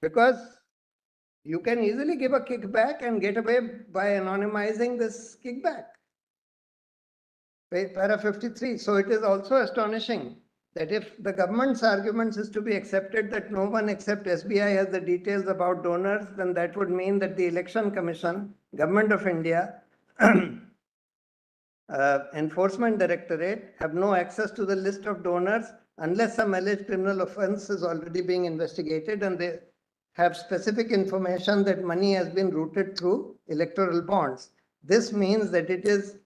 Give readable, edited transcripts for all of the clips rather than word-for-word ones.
because you can easily give a kickback and get away by anonymizing this kickback. Para 53. So it is also astonishing that if the government's arguments is to be accepted that no one except SBI has the details about donors, then that would mean that the Election Commission, Government of India, Enforcement Directorate have no access to the list of donors unless some alleged criminal offense is already being investigated and they have specific information that money has been routed through electoral bonds. This means that it is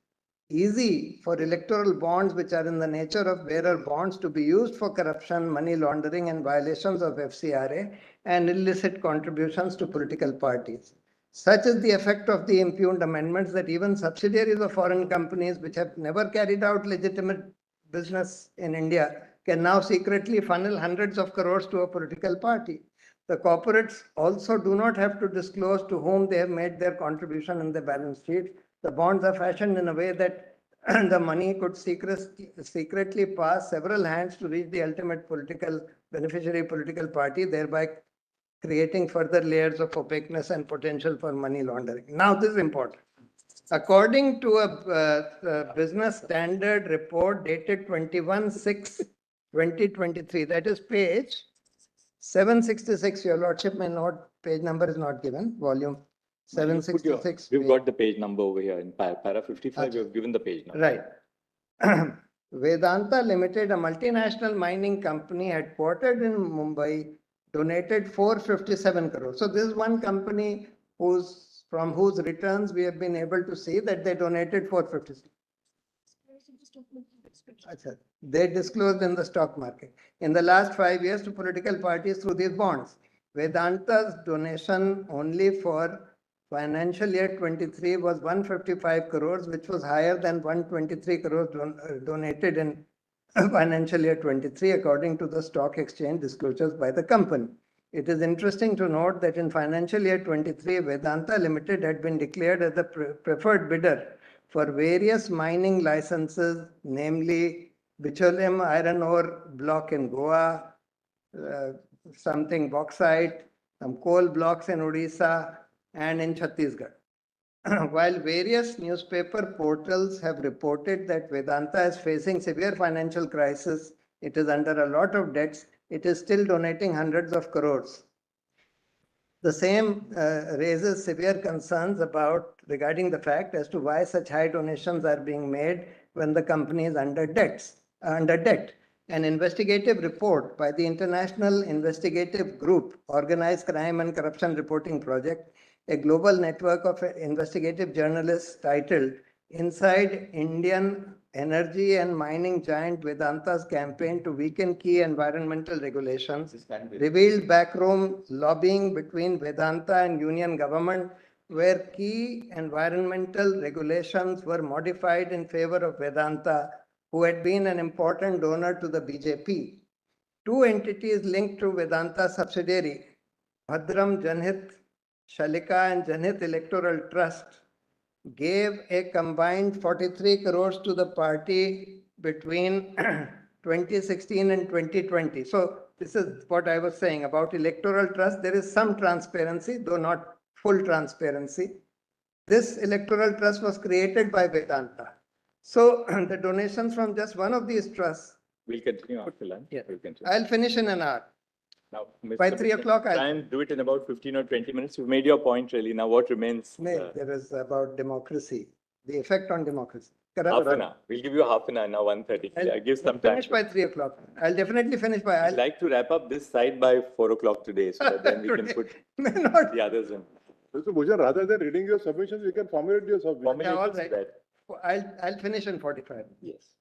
easy for electoral bonds, which are in the nature of bearer bonds, to be used for corruption, money laundering, and violations of FCRA and illicit contributions to political parties. Such is the effect of the impugned amendments that even subsidiaries of foreign companies which have never carried out legitimate business in India can now secretly funnel hundreds of crores to a political party. The corporates also do not have to disclose to whom they have made their contribution in the balance sheet. The bonds are fashioned in a way that the money could secretly pass several hands to reach the ultimate beneficiary political party, thereby creating further layers of opaqueness and potential for money laundering. Now, this is important. According to a business standard report dated 21/6/2023, that is page 766, your lordship may not, page number is not given, volume 766. We've got the page number over here in para 55, you've given the page number. Right. Vedanta Limited, a multinational mining company headquartered in Mumbai, donated 457 crores. So this is one company from whose returns we have been able to see that they donated 457. They disclosed in the stock market in the last 5 years to political parties through these bonds. Vedanta's donation only for financial year 23 was 155 crores, which was higher than 123 crores donated in financial year 23, according to the stock exchange disclosures by the company. It is interesting to note that in financial year 23, Vedanta Limited had been declared as the preferred bidder for various mining licenses, namely Bicholium iron ore block in Goa, something bauxite, some coal blocks in Odisha, and in Chhattisgarh. While various newspaper portals have reported that Vedanta is facing severe financial crisis, it is under a lot of debts, it is still donating hundreds of crores. The same raises severe concerns regarding the fact as to why such high donations are being made when the company is under debt. An investigative report by the International Investigative Group, Organized Crime and Corruption Reporting Project, a global network of investigative journalists titled Inside Indian Energy and Mining Giant Vedanta's Campaign to Weaken Key Environmental Regulations, revealed backroom lobbying between Vedanta and Union government, where key environmental regulations were modified in favor of Vedanta, who had been an important donor to the BJP. Two entities linked to Vedanta subsidiary, Bhadram Janhit Shalika and Janhit Electoral Trust, gave a combined 43 crores to the party between 2016 and 2020. So this is what I was saying about electoral trust. There is some transparency, though not full transparency. This electoral trust was created by Vedanta. So the donations from just one of these trusts. We'll continue after lunch. Yeah. We'll continue. I'll finish in an hour. Now, by 3 o'clock, I'll try and do it in about 15 or 20 minutes. You've made your point, really. Now, what remains? There is about democracy, the effect on democracy. Half an hour. We'll give you half an hour now, 1:30. I'll give some time. Finish by 3 o'clock. I'll definitely finish by. I'd like to wrap up this side by 4 o'clock today, so that then we can put the others in. So, Bhushan, rather than reading your submissions, you can formulate your submissions. Yeah, all right. I'll finish in 45. Yes.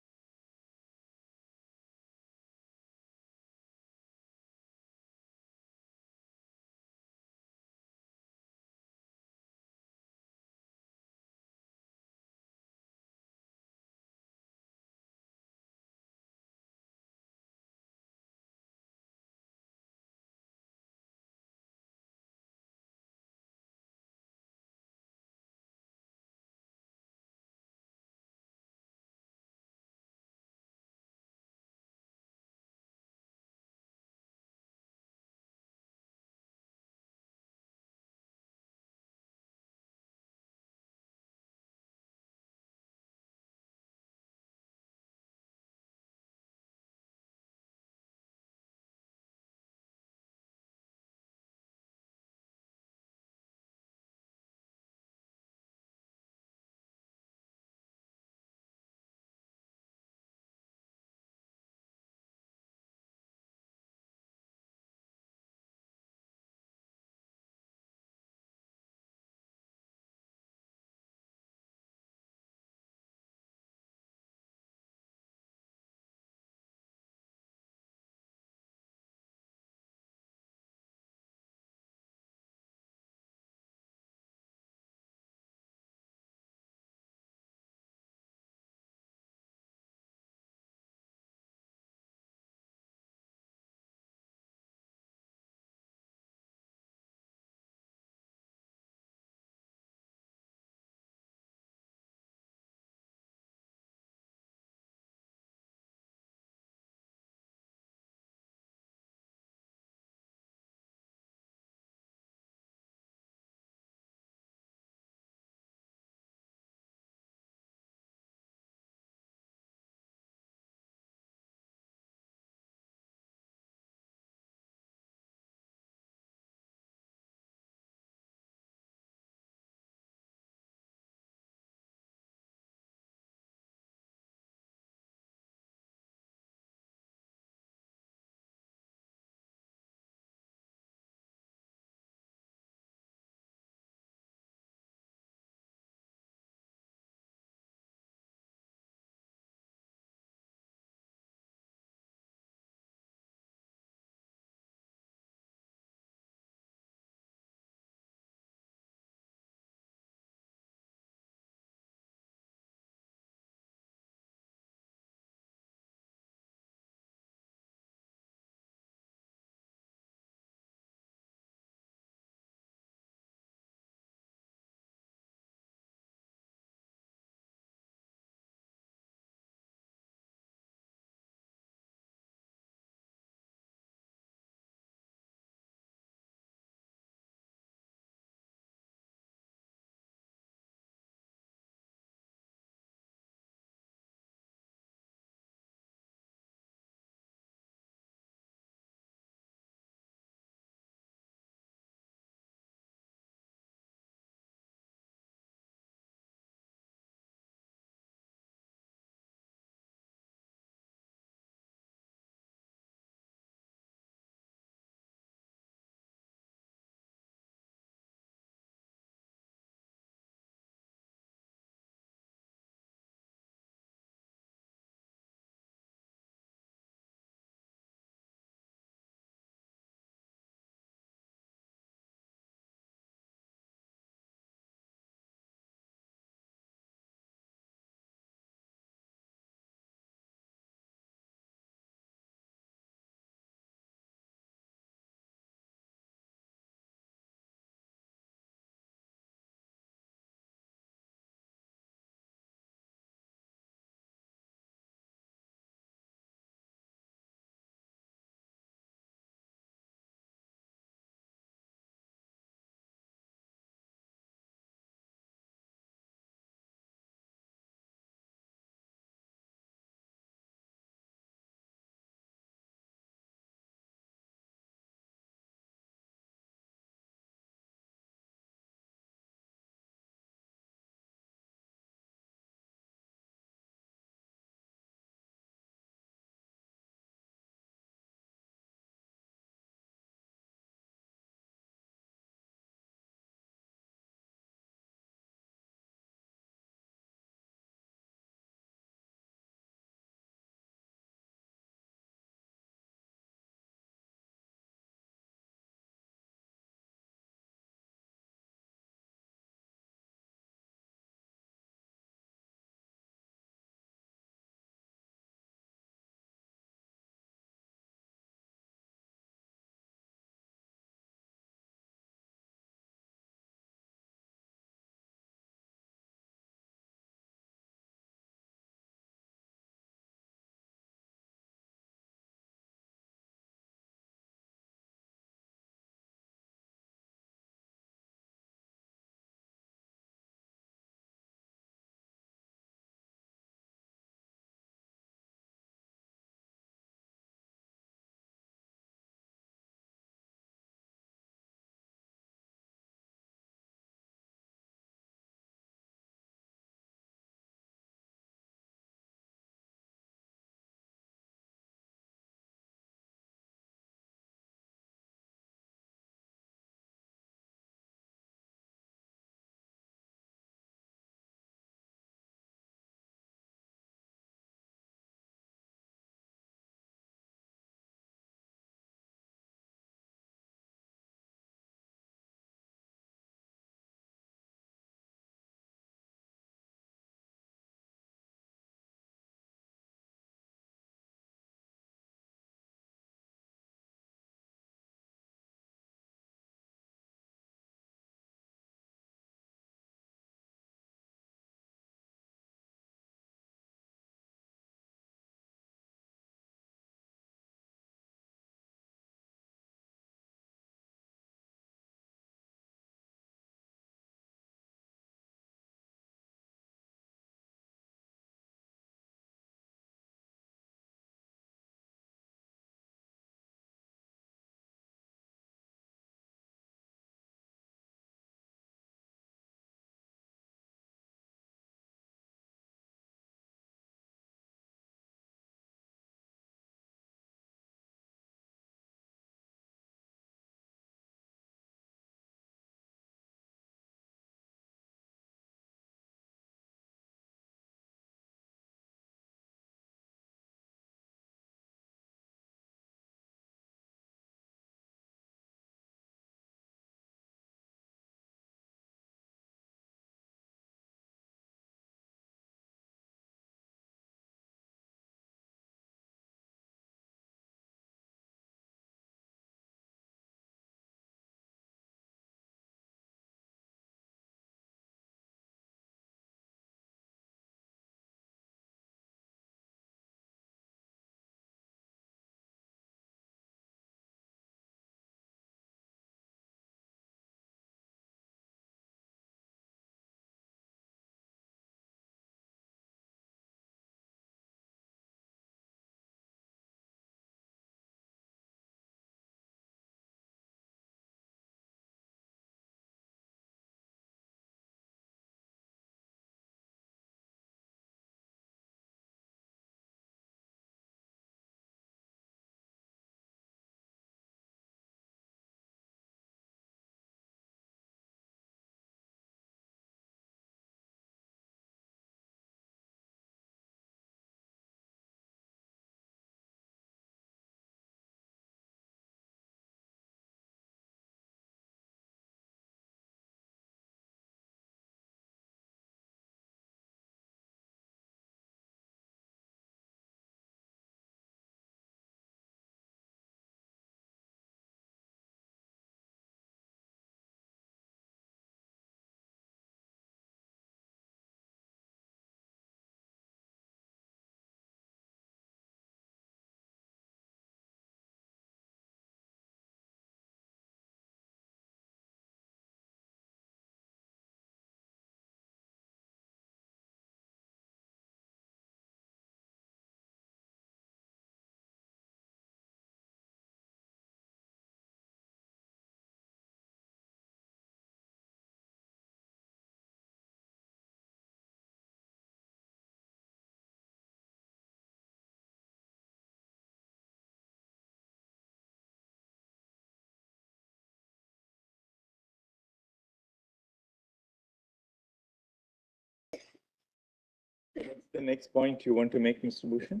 The next point you want to make, Mr. Bhushan?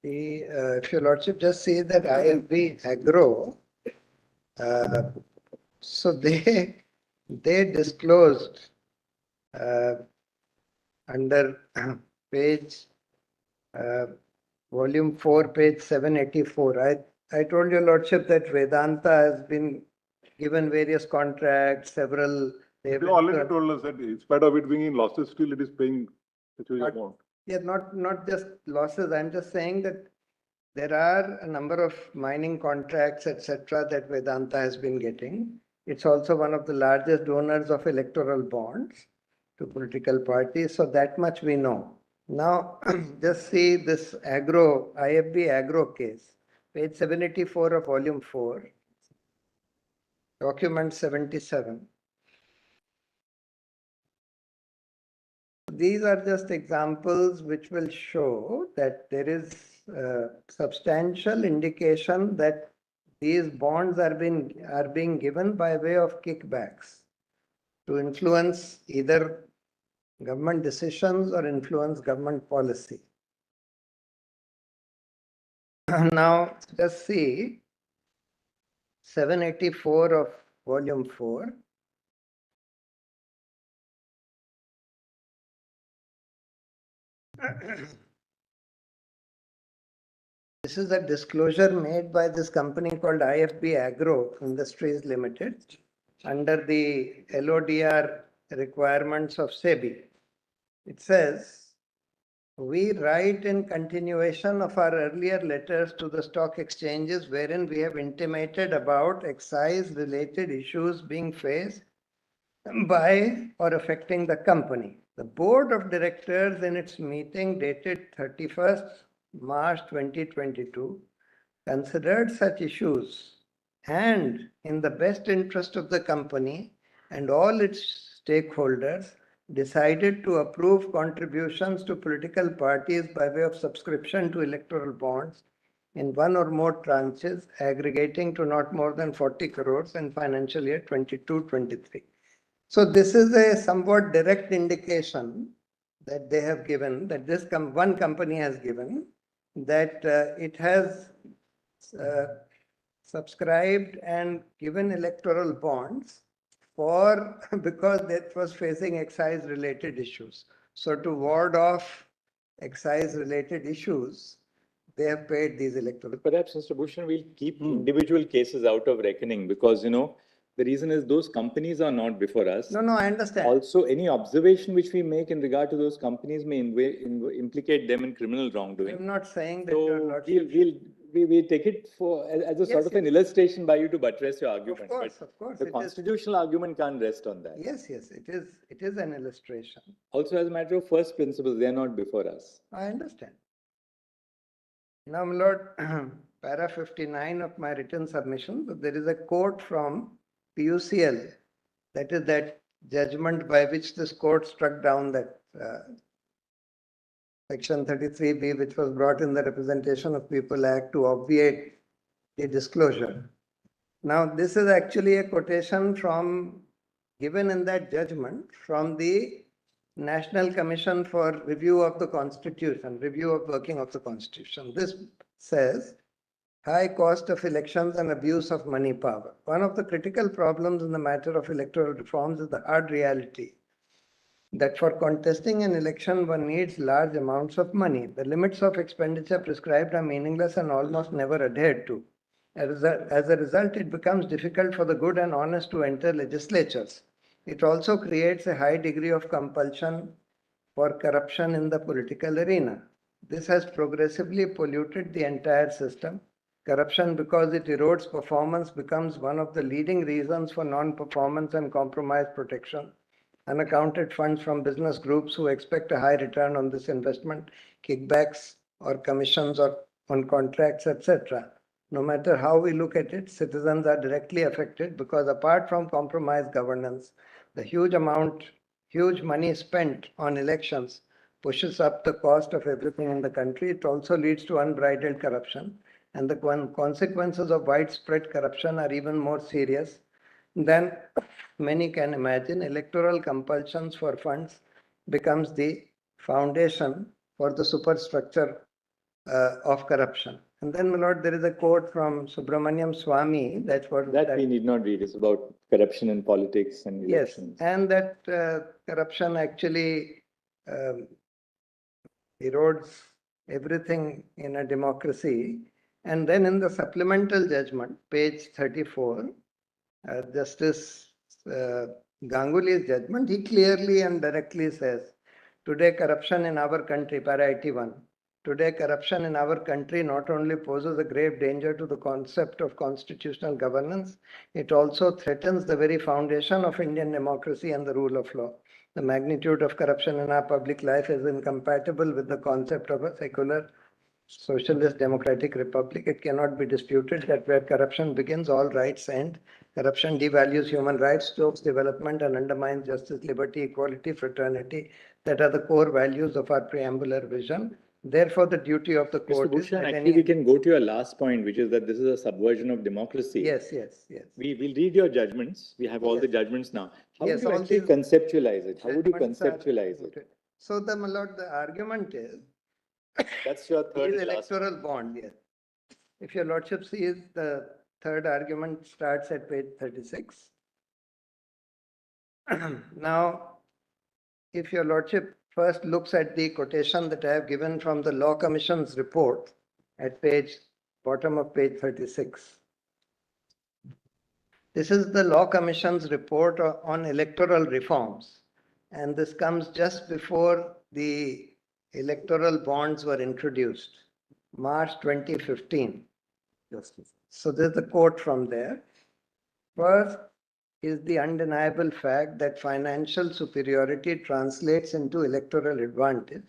If your lordship just see that IFB Agro, so they disclosed under page volume 4, page 784. I told your lordship that Vedanta has been given various contracts, several. You already told us that in spite of it being in losses, still it is paying such a huge Not- amount. Yeah, not just losses. I'm just saying that there are a number of mining contracts, etc., that Vedanta has been getting. It's also one of the largest donors of electoral bonds to political parties. So that much we know. Now, just see this IFB Agro case, page 784 of volume 4, document 77. These are just examples which will show that there is substantial indication that these bonds are being given by way of kickbacks to influence either government decisions or influence government policy. Now, just see 784 of volume 4. This is a disclosure made by this company called IFB Agro Industries Limited under the LODR requirements of SEBI. It says, we write in continuation of our earlier letters to the stock exchanges wherein we have intimated about excise related issues being faced by or affecting the company. The board of directors in its meeting dated 31st March 2022 considered such issues and in the best interest of the company and all its stakeholders decided to approve contributions to political parties by way of subscription to electoral bonds in one or more tranches aggregating to not more than 40 crores in financial year 22-23. So this is a somewhat direct indication that they have given, that this one company has given, that it has subscribed and given electoral bonds for because it was facing excise related issues. So to ward off excise related issues, they have paid these electoral. Perhaps, Mr. Bhushan, we'll keep individual cases out of reckoning because, the reason is those companies are not before us. No, I understand. Also, any observation which we make in regard to those companies may implicate them in criminal wrongdoing. I'm not saying that So your lordship. we'll take it as a sort of an illustration by you to buttress your argument. Of course. The constitutional argument can't rest on that. Yes, it is an illustration. Also, as a matter of first principles, they are not before us. I understand. Now, my lord, para 59 of my written submission, but there is a quote from PUCL, that is that judgment by which this court struck down that Section 33B, which was brought in the Representation of People Act to obviate the disclosure. Now, this is actually a quotation from given in that judgment from the National Commission for Review of the Constitution, review of working of the Constitution. This says, high cost of elections and abuse of money power. One of the critical problems in the matter of electoral reforms is the hard reality that for contesting an election, one needs large amounts of money. The limits of expenditure prescribed are meaningless and almost never adhered to. As a result, it becomes difficult for the good and honest to enter legislatures. It also creates a high degree of compulsion for corruption in the political arena. This has progressively polluted the entire system. Corruption, because it erodes performance, becomes one of the leading reasons for non-performance and compromise protection. Unaccounted funds from business groups who expect a high return on this investment, kickbacks or commissions or on contracts, etc. No matter how we look at it, citizens are directly affected because apart from compromised governance, the huge money spent on elections pushes up the cost of everything in the country. It also leads to unbridled corruption, and the consequences of widespread corruption are even more serious than many can imagine. Electoral compulsions for funds becomes the foundation for the superstructure of corruption. And then, my lord, there is a quote from Subramaniam Swamy. That's what That we need not read. It's about corruption in politics and yes, elections. and that corruption actually erodes everything in a democracy. And then in the supplemental judgment, page 34, Justice Ganguly's judgment, he clearly and directly says, today corruption in our country, para 81, today corruption in our country not only poses a grave danger to the concept of constitutional governance, it also threatens the very foundation of Indian democracy and the rule of law. The magnitude of corruption in our public life is incompatible with the concept of a secular socialist democratic republic. It cannot be disputed that where corruption begins, all rights end. Corruption devalues human rights, chokes development, and undermines justice, liberty, equality, fraternity, that are the core values of our preambular vision. Therefore, the duty of the Mr. court is Bhushan, that actually, we can go to your last point, which is that this is a subversion of democracy. Yes, yes, yes. We will read your judgments. We have all the Yes. judgments now. How Yes, would you all actually these conceptualize it? How would you Judgments are conceptualize it? noted. So, my lord, the argument is That's your third is and last. electoral bond, yes. If your lordship sees, the third argument starts at page 36. Now, if your lordship first looks at the quotation that I have given from the Law Commission's report at bottom of page 36. This is the Law Commission's report on electoral reforms, and this comes just before the electoral bonds were introduced, March 2015. So there's a quote from there. First is the undeniable fact that financial superiority translates into electoral advantage,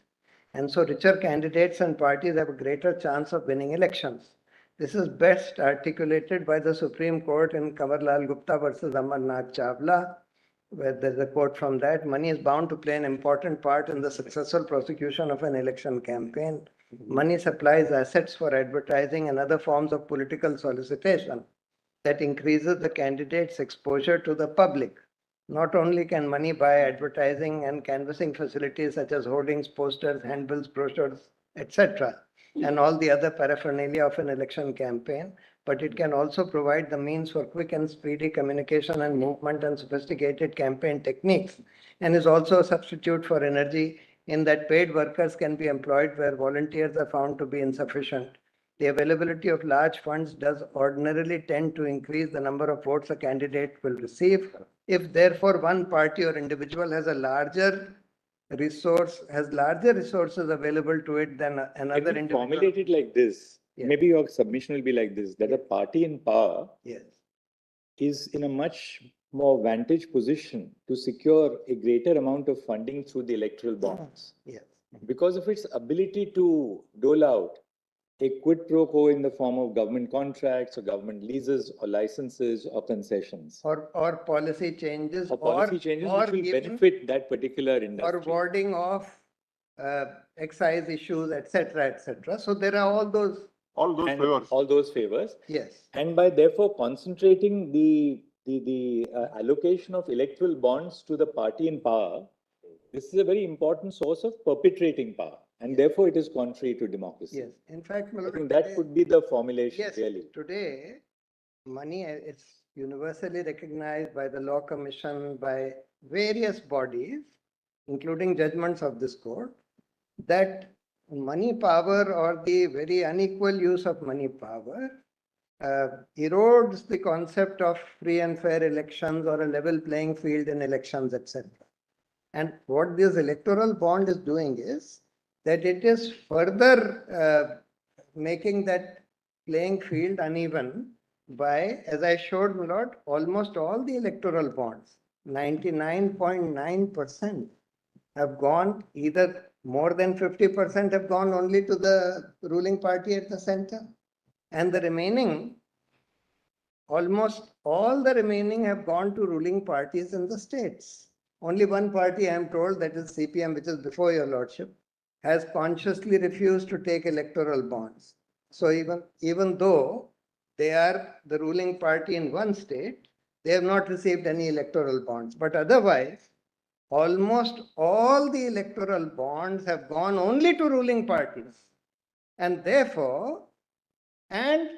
and so richer candidates and parties have a greater chance of winning elections. This is best articulated by the Supreme Court in Kanwarlal Gupta versus Amarnath Chawla, where there's a quote from that: money is bound to play an important part in the successful prosecution of an election campaign. Money supplies assets for advertising and other forms of political solicitation that increases the candidate's exposure to the public. Not only can money buy advertising and canvassing facilities such as hoardings, posters, handbills, brochures, etc., and all the other paraphernalia of an election campaign, but it can also provide the means for quick and speedy communication and movement and sophisticated campaign techniques, and is also a substitute for energy in that paid workers can be employed where volunteers are found to be insufficient. The availability of large funds does ordinarily tend to increase the number of votes a candidate will receive. If therefore one party or individual has larger resources available to it than another Can you individual. formulate it like this? Yes. Maybe your submission will be like this, that a party in power Yes. is in a much more vantage position to secure a greater amount of funding through the electoral bonds Yes. because of its ability to dole out a quid pro quo in the form of government contracts or government leases or licenses or concessions Or policy changes or policy changes or which will giving, benefit that particular industry. or warding off excise issues, etc., etc. So there are all those. All those And favors. all those favors. Yes. And by therefore concentrating the allocation of electoral bonds to the party in power, this is a very important source of perpetrating power, and therefore it is contrary to democracy. Yes. In fact, I think that could be the formulation, yes, really. today, money is universally recognized by the Law Commission, by various bodies, including judgments of this court, that money power or the very unequal use of money power erodes the concept of free and fair elections or a level playing field in elections, etc. And what this electoral bond is doing is that it is further making that playing field uneven by, as I showed, my lord, almost all the electoral bonds, 99.9% have gone, either more than 50% have gone only to the ruling party at the center, and the remaining, almost all the remaining have gone to ruling parties in the states. Only one party, I am told, that is CPM, which is before your lordship, has consciously refused to take electoral bonds. So even though they are the ruling party in one state, they have not received any electoral bonds. But otherwise, almost all the electoral bonds have gone only to ruling parties. And therefore, and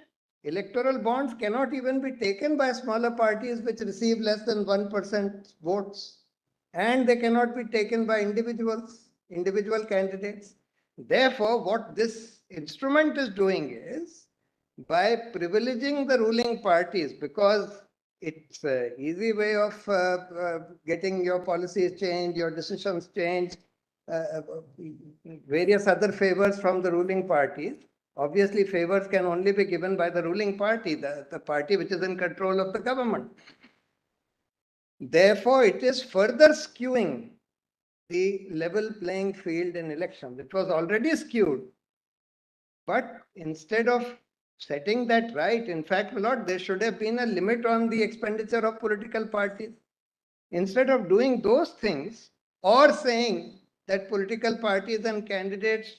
electoral bonds cannot even be taken by smaller parties which receive less than 1% votes. And they cannot be taken by individuals, individual candidates. Therefore, what this instrument is doing is by privileging the ruling parties, because it's an easy way of getting your policies changed, your decisions changed, various other favors from the ruling parties. Obviously, favors can only be given by the ruling party, the party which is in control of the government. Therefore, it is further skewing the level playing field in elections. It was already skewed. But instead of setting that right, in fact, my lord, there should have been a limit on the expenditure of political parties. Instead of doing those things or saying that political parties and candidates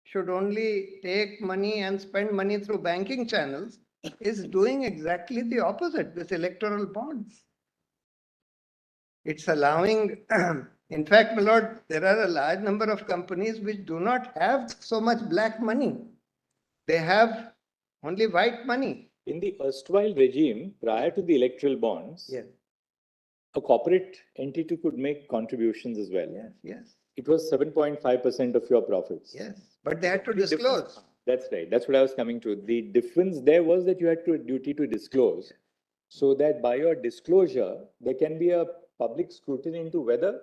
should only take money and spend money through banking channels, is doing exactly the opposite with electoral bonds. It's allowing, in fact, my lord, there are a large number of companies which do not have so much black money. They have only white money. In the erstwhile regime, prior to the electoral bonds, Yes, a corporate entity could make contributions as well. yes, yes, It was 7.5% of your profits. yes. But they had to The difference- disclose. That's right. That's what I was coming to. The difference there was that you had to duty to disclose, so that by your disclosure, there can be a public scrutiny into whether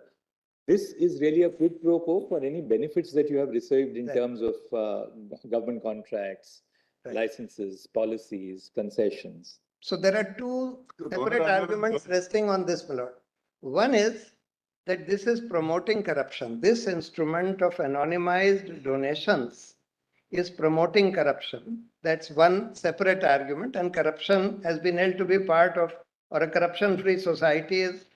this is really a quid pro quo for any benefits that you have received in Right. terms of government contracts, Right. licenses, policies, concessions. So there are two So separate donor- arguments resting on this, my lord. One is that this is promoting corruption. This instrument of anonymized donations is promoting corruption. That's one separate argument, and corruption has been held to be part of, or a corruption-free society is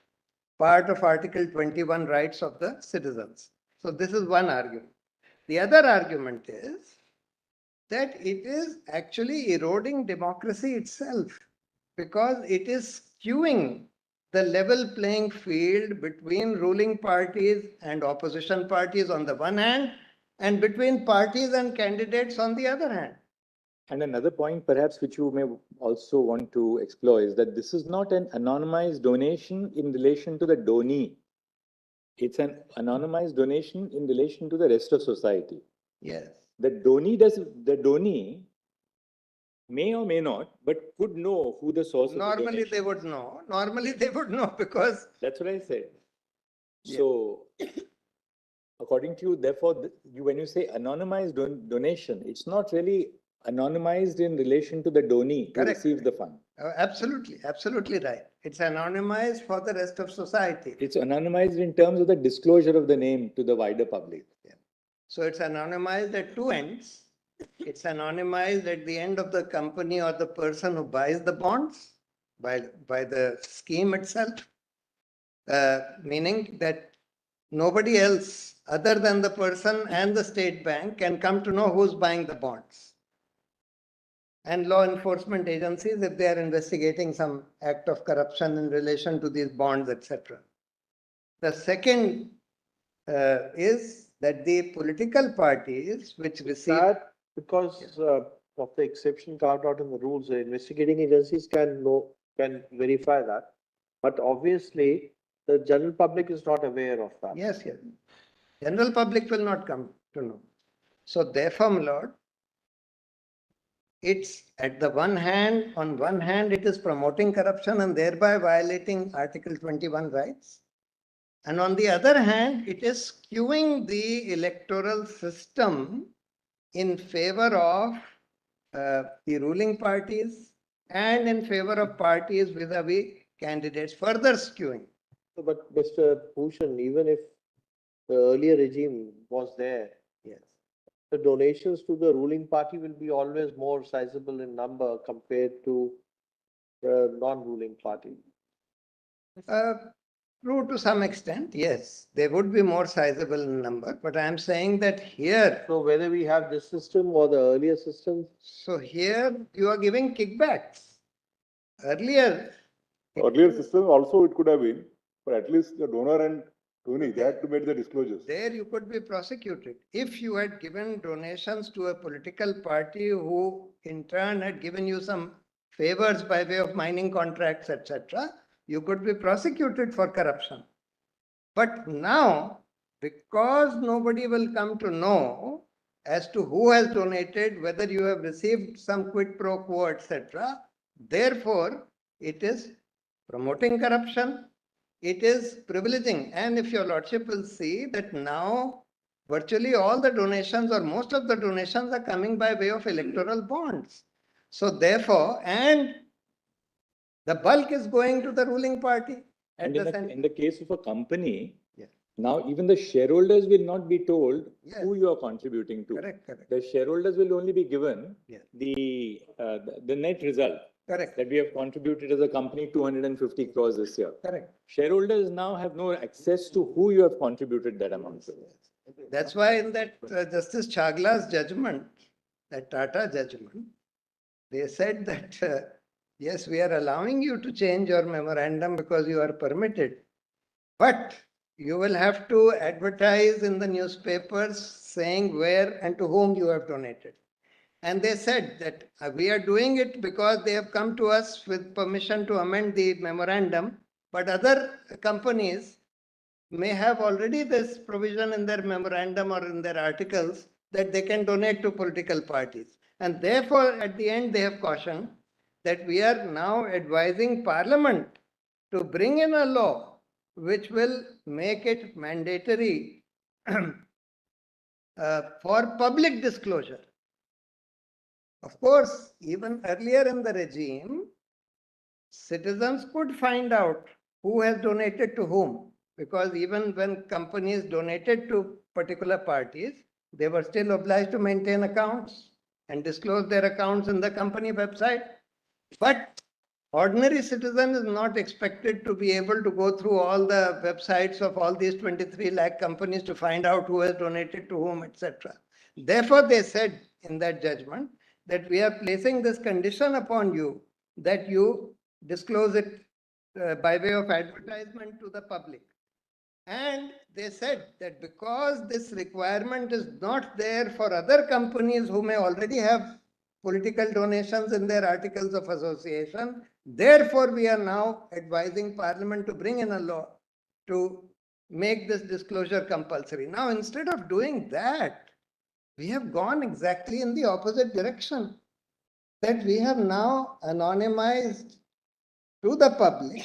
part of Article 21 rights of the citizens. So this is one argument. The other argument is that it is actually eroding democracy itself, because it is skewing the level playing field between ruling parties and opposition parties on the one hand, and between parties and candidates on the other hand. And another point, perhaps, which you may also want to explore is that this is not an anonymized donation in relation to the donee. It's an anonymized donation in relation to the rest of society. Yes. The donee may or may not, but could know who the source of the Normally donation they would know. Normally they would know, because That's what I said. Yeah. So, according to you, therefore, when you say anonymized donation, it's not really anonymized in relation to the donee who Correct. receives the fund. absolutely, absolutely right. It's anonymized for the rest of society. It's anonymized in terms of the disclosure of the name to the wider public. So it's anonymized at two ends. It's anonymized at the end of the company or the person who buys the bonds by the scheme itself, meaning that nobody else other than the person and the state bank can come to know who's buying the bonds. And law enforcement agencies, if they are investigating some act of corruption in relation to these bonds, etc. The second is that the political parties which receive. That because of the exception carved out in the rules, the investigating agencies can verify that. But obviously, the general public is not aware of that. Yes, yes. General public will not come to know. So therefore, my lord, it's at the one hand, on one hand, it is promoting corruption and thereby violating Article 21 rights. And on the other hand, it is skewing the electoral system in favor of the ruling parties and in favor of parties vis-a-vis candidates, further skewing. But Mr. Bhushan, even if the earlier regime was there, Yes. the donations to the ruling party will be always more sizable in number compared to the non-ruling party. True to some extent, yes. They would be more sizable in number, but I am saying that here, So whether we have this system or the earlier system, so here you are giving kickbacks. Earlier, Earlier system also it could have been, but at least the donor and Tony, they had to make the disclosures. there you could be prosecuted. If you had given donations to a political party who in turn had given you some favors by way of mining contracts, etc., you could be prosecuted for corruption. But now, because nobody will come to know as to who has donated, whether you have received some quid pro quo, etc., therefore, it is promoting corruption, it is privileging. And if your lordship will see that now virtually all the donations or most of the donations are coming by way of electoral bonds. So therefore, and the bulk is going to the ruling party. At And the in the, center. in the case of a company, Yeah. now even the shareholders will not be told Yes. who you are contributing to. Correct, correct, The shareholders will only be given Yeah. the net result correct, that we have contributed as a company 250 crores this year. correct. Shareholders now have no access to who you have contributed that amount to. That's why in that Justice Chagla's judgment, that Tata judgment, they said that, yes, we are allowing you to change your memorandum because you are permitted, but you will have to advertise in the newspapers saying where and to whom you have donated. And they said that we are doing it because they have come to us with permission to amend the memorandum, but other companies may have already this provision in their memorandum or in their articles that they can donate to political parties. And therefore, at the end, they have cautioned that we are now advising Parliament to bring in a law which will make it mandatory for public disclosure. Of course, even earlier in the regime, citizens could find out who has donated to whom, because even when companies donated to particular parties, they were still obliged to maintain accounts and disclose their accounts in the company website. But ordinary citizen is not expected to be able to go through all the websites of all these 23 lakh companies to find out who has donated to whom, etc. Therefore, they said in that judgment that we are placing this condition upon you that you disclose it by way of advertisement to the public. And they said that because this requirement is not there for other companies who may already have political donations in their articles of association, therefore we are now advising Parliament to bring in a law to make this disclosure compulsory. Now, instead of doing that, we have gone exactly in the opposite direction. That we have now anonymized to the public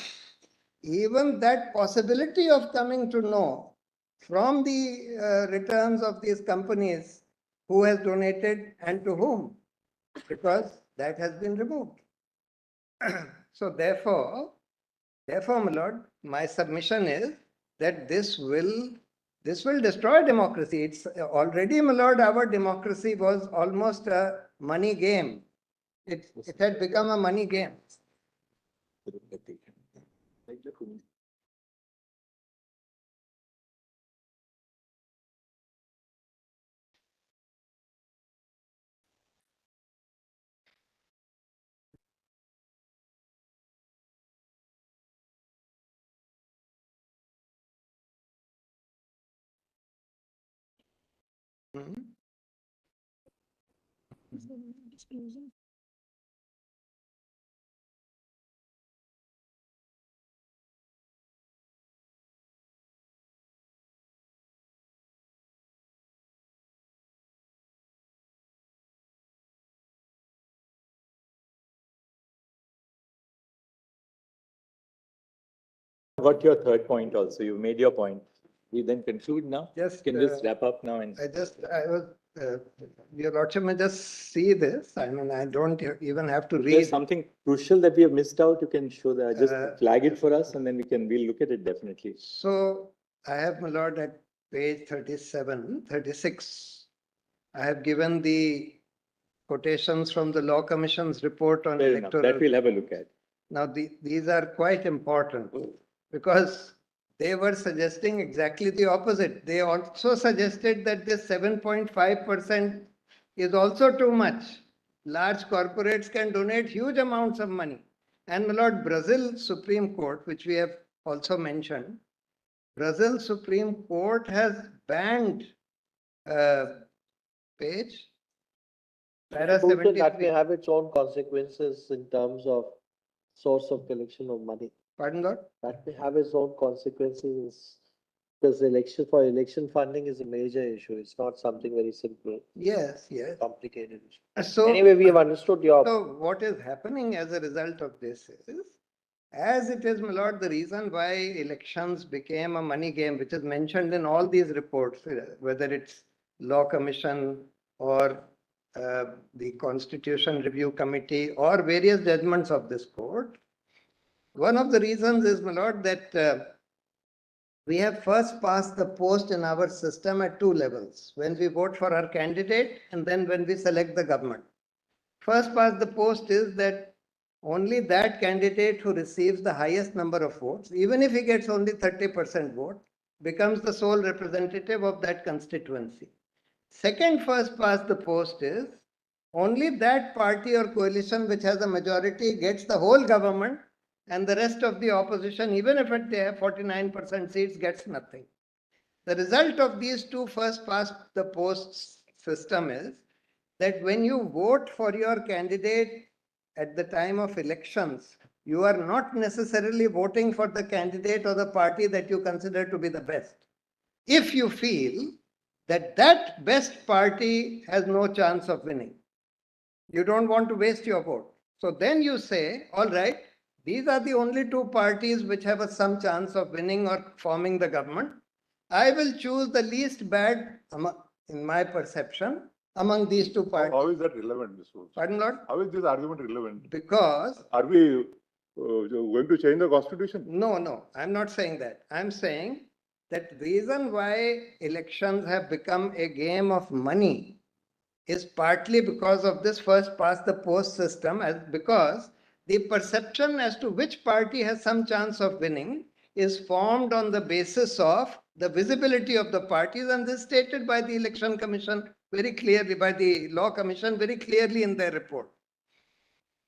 even that possibility of coming to know from the returns of these companies who has donated and to whom, because that has been removed. So therefore, my lord, my submission is that this will destroy democracy. It's already, my lord, our democracy was almost a money game. It had become a money game. Mhm. Got your third point also. You made your point. We then conclude now. Just, Can just wrap up now and. I was, your lordship may just see this. I mean, I don't even have to If there's read. something crucial that we have missed out, you can show that, just Uh, flag it for us and then we'll look at it definitely. So I have, my lord, at page 37, 36, I have given the quotations from the Law Commission's report on Fair enough. That electoral. we'll have a look at. Now, these are quite important because they were suggesting exactly the opposite. They also suggested that this 7.5% is also too much. Large corporates can donate huge amounts of money. And my lord, Brazil Supreme Court, which we have also mentioned, Brazil Supreme Court has banned, page. Para That may 73. have its own consequences in terms of source of collection of money. Pardon, Lord? That may have its own consequences. Because election funding is a major issue. It's not something very simple, Yes, yes. complicated issue. So. Anyway, we have understood your. So what is happening as a result of this is, as it is, my lord, the reason why elections became a money game, which is mentioned in all these reports, whether it's Law Commission or the Constitution Review Committee or various judgments of this court. One of the reasons is, my lord, that we have first passed the post in our system at two levels, when we vote for our candidate and then when we select the government. First past the post is that only that candidate who receives the highest number of votes, even if he gets only 30% vote, becomes the sole representative of that constituency. Second first past the post is only that party or coalition which has a majority gets the whole government, and the rest of the opposition, even if they have 49% seats, gets nothing. The result of these two first past the post system is that when you vote for your candidate at the time of elections, you are not necessarily voting for the candidate or the party that you consider to be the best. If you feel that that best party has no chance of winning, you don't want to waste your vote. So then you say, all right, these are the only two parties which have some chance of winning or forming the government. I will choose the least bad, in my perception, among these two parties. How is that relevant, Mr. Woods? Pardon, Lord? How is this argument relevant? Because, Are we going to change the constitution? no, I'm not saying that. I'm saying that reason why elections have become a game of money is partly because of this first past the post system, because the perception as to which party has some chance of winning is formed on the basis of the visibility of the parties, and this is stated by the Election Commission very clearly, by the Law Commission very clearly in their report.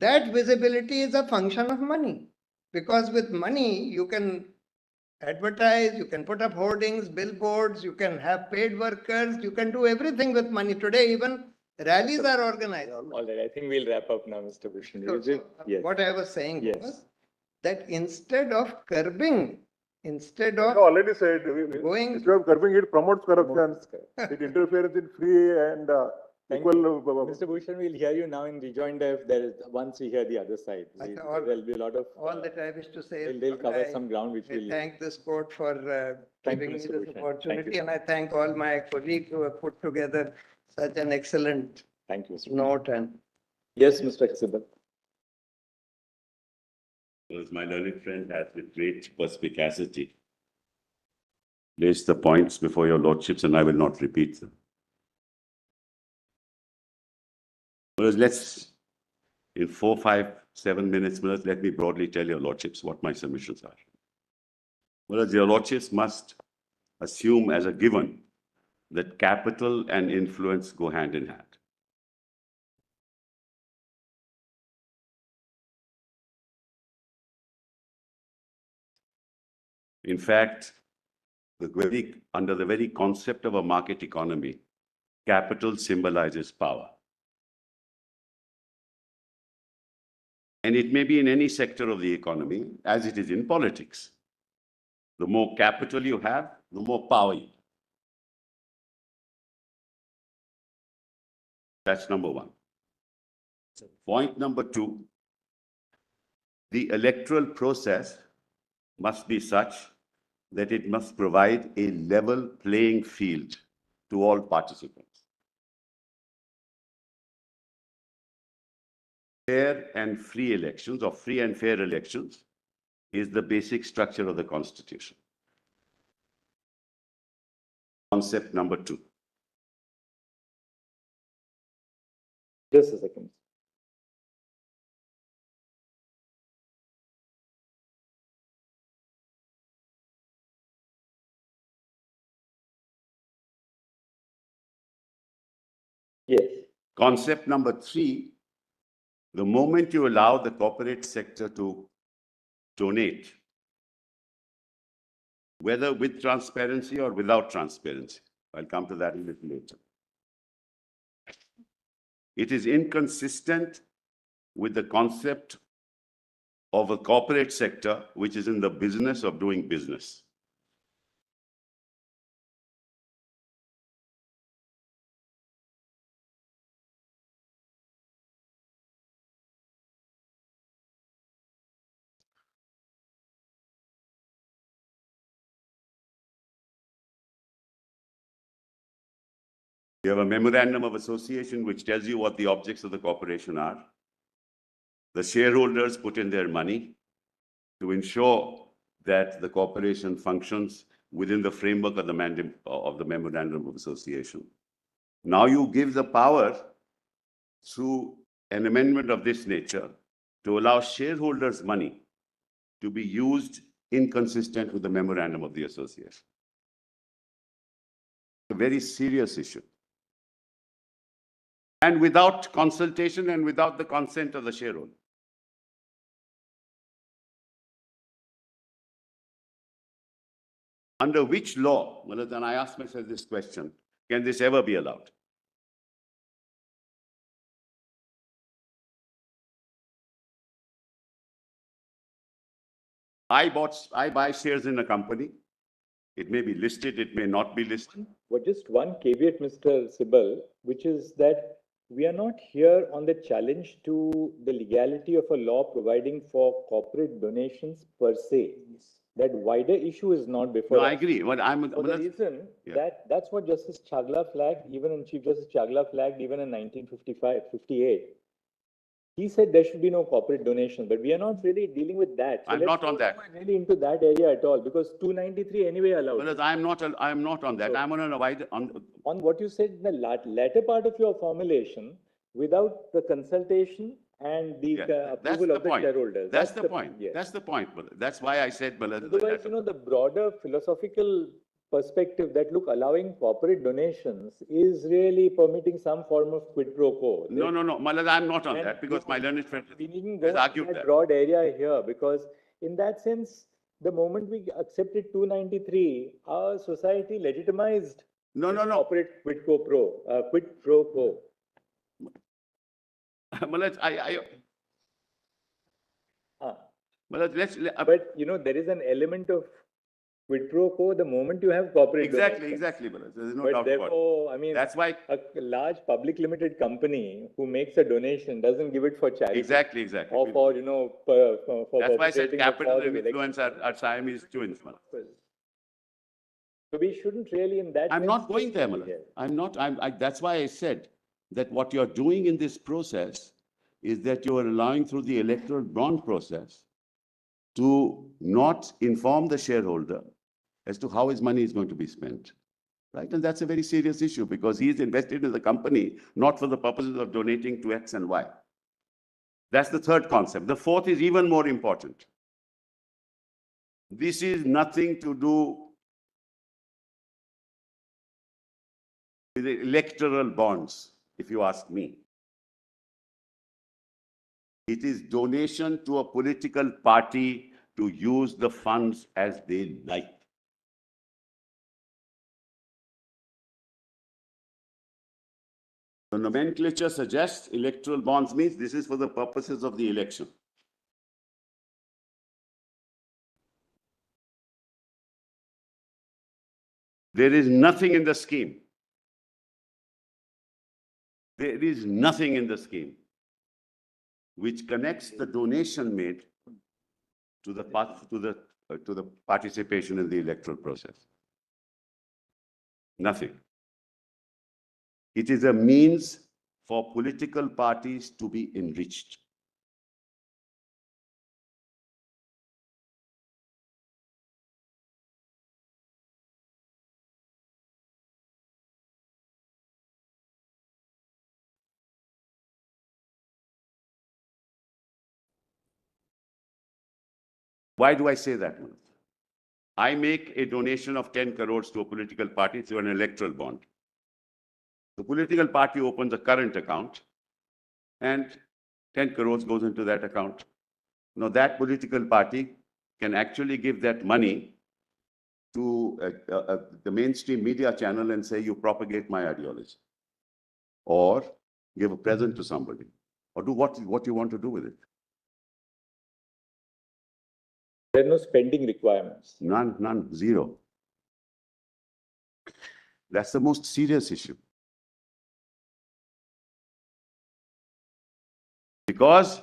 That visibility is a function of money, because with money you can advertise, you can put up hoardings, billboards, you can have paid workers, you can do everything with money. Today even rallies are organized. All right, I think we'll wrap up now, Mr. Bhushan. Yes. What I was saying Yes. was that instead of curbing, instead You of already said, Going- instead of curbing it, promotes corruption. It interferes in free and Thank equal. Mr. Bhushan, we'll hear you now in rejoinder if there is, once we hear the other side. Okay, all- There'll be a lot of, all that I wish to say. is they'll cover I- some ground which I will. thank this court for Thank you, giving me Mr. this Bhushan. Thank opportunity, you. and I thank all my colleagues who have put together such an excellent Thank you, Mr. Bhushan. note. And Yes, Mr. Sibbal. Because my learned friend has with great perspicacity placed the points before your lordships, and I will not repeat them. Whereas let's, in 4, 5, 7 minutes, let me broadly tell your lordships what my submissions are. Whereas your lordships must assume as a given that capital and influence go hand in hand. In fact, under the very concept of a market economy, capital symbolizes power. And it may be in any sector of the economy, as it is in politics. The more capital you have, the more power you have. That's number one. Point number two, the electoral process must be such that it must provide a level playing field to all participants. Fair and free elections, or free and fair elections, is the basic structure of the Constitution. Concept number two. Just a second. Yes. Concept number three, the moment you allow the corporate sector to donate whether with transparency or without transparency. I'll come to that a little later. It is inconsistent with the concept of a corporate sector which is in the business of doing business. You have a memorandum of association which tells you what the objects of the corporation are. The shareholders put in their money to ensure that the corporation functions within the framework of the memorandum of association. Now you give the power through an amendment of this nature to allow shareholders' money to be used inconsistent with the memorandum of the association. A very serious issue. And without consultation and without the consent of the shareholder. Under which law, and I ask myself this question, can this ever be allowed? I buy shares in a company. It may be listed, it may not be listed. Well, just one caveat, Mr. Sibal, which is that we are not here on the challenge to the legality of a law providing for corporate donations per se. That wider issue is not before No, I us. agree. What I'm, For the reason Yeah. that's what Justice Chagla flagged, even in Chief Justice Chagla flagged even in 1958. He said there should be no corporate donation, but we are not really dealing with that. So I'm let's not on that. go really into that area at all, because 293 anyway allowed. Whereas I'm not on that. So- I'm on a wide, On what you said in the latter part of your formulation, without the consultation and the Yeah, that's approval the of the point. shareholders. That's the point. Yes. That's the point. That's why I said, Otherwise, the broader philosophical perspective that, look, allowing corporate donations is really permitting some form of quid pro quo. no, Malad, I'm not on And that because my learned friend We needn't has go argued into that. that broad area here, because in that sense, the moment we accepted 293, our society legitimized No. corporate quid pro quo. Malad, Ah. Malad, But there is an element of quid pro quo the moment you have corporate donations. exactly, Malad. There's no But doubt about it. therefore, I mean, That's why, a large public limited company who makes a donation doesn't give it for charity. exactly. Or for, for That's why I said perpetrating the capital cause and of influence election. are Siamese twins, Malad. So we shouldn't really in that I'm sense not going take there, the Malad. lead. I'm not, that's why I said that what you're doing in this process is that you are allowing through the electoral bond process to not inform the shareholder as to how his money is going to be spent. Right? And that's a very serious issue because he is invested in the company, not for the purposes of donating to X and Y. That's the third concept. The fourth is even more important. This is nothing to do with the electoral bonds, if you ask me. It is donation to a political party to use the funds as they like. The nomenclature suggests electoral bonds means this is for the purposes of the election. There is nothing in the scheme. There is nothing in the scheme which connects the donation made to the participation in the electoral process. Nothing. It is a means for political parties to be enriched. Why do I say that? I make a donation of 10 crores to a political party through an electoral bond. The political party opens a current account and 10 crores goes into that account. Now that political party can actually give that money to the mainstream media channel and say, you propagate my ideology. Or give a present to somebody. Or do what you want to do with it. There are no spending requirements. None, zero. That's the most serious issue. Because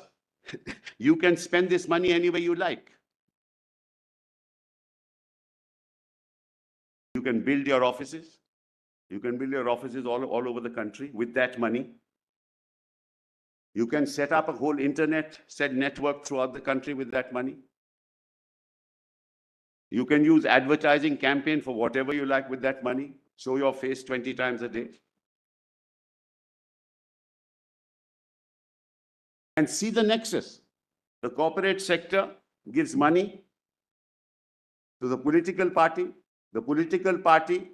you can spend this money any way you like. You can build your offices. You can build your offices all over the country with that money. You can set up a whole internet network throughout the country with that money. You can use advertising campaign for whatever you like with that money. Show your face 20 times a day. And see the nexus. The corporate sector gives money to the political party. The political party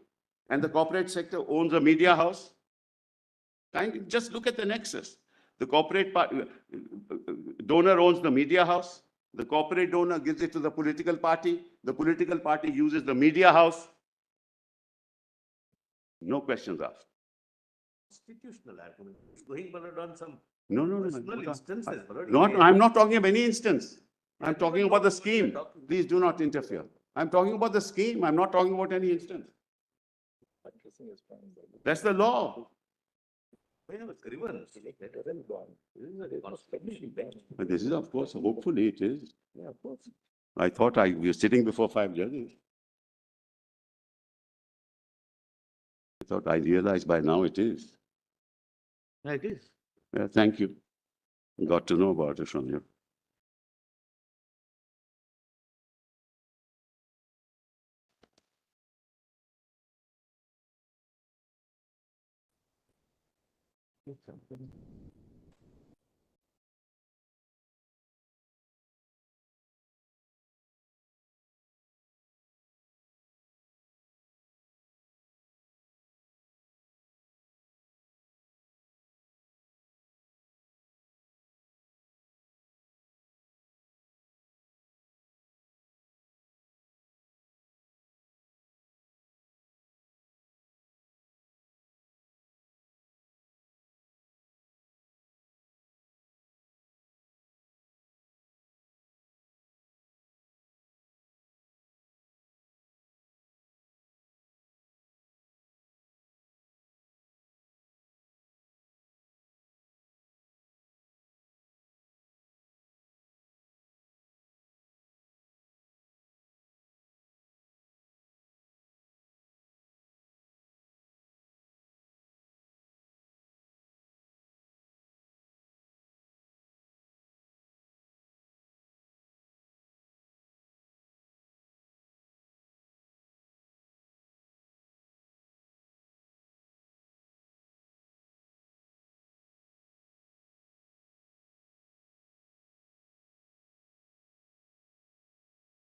and the corporate sector owns a media house. Just look at the nexus. The corporate donor owns the media house. The corporate donor gives it to the political party. The political party uses the media house. No questions asked. Constitutional argument. Going Ballard on some No. personal instances. Ballard. I'm not talking of any instance. I'm talking about the scheme. Please do not interfere. I'm talking about the scheme. I'm not talking about any instance. That's the law. But this is, of course, hopefully it is. Yeah, of course. I thought we were sitting before 5 judges. I realized by now it is. It is. Yeah, thank you. Got to know about it from you.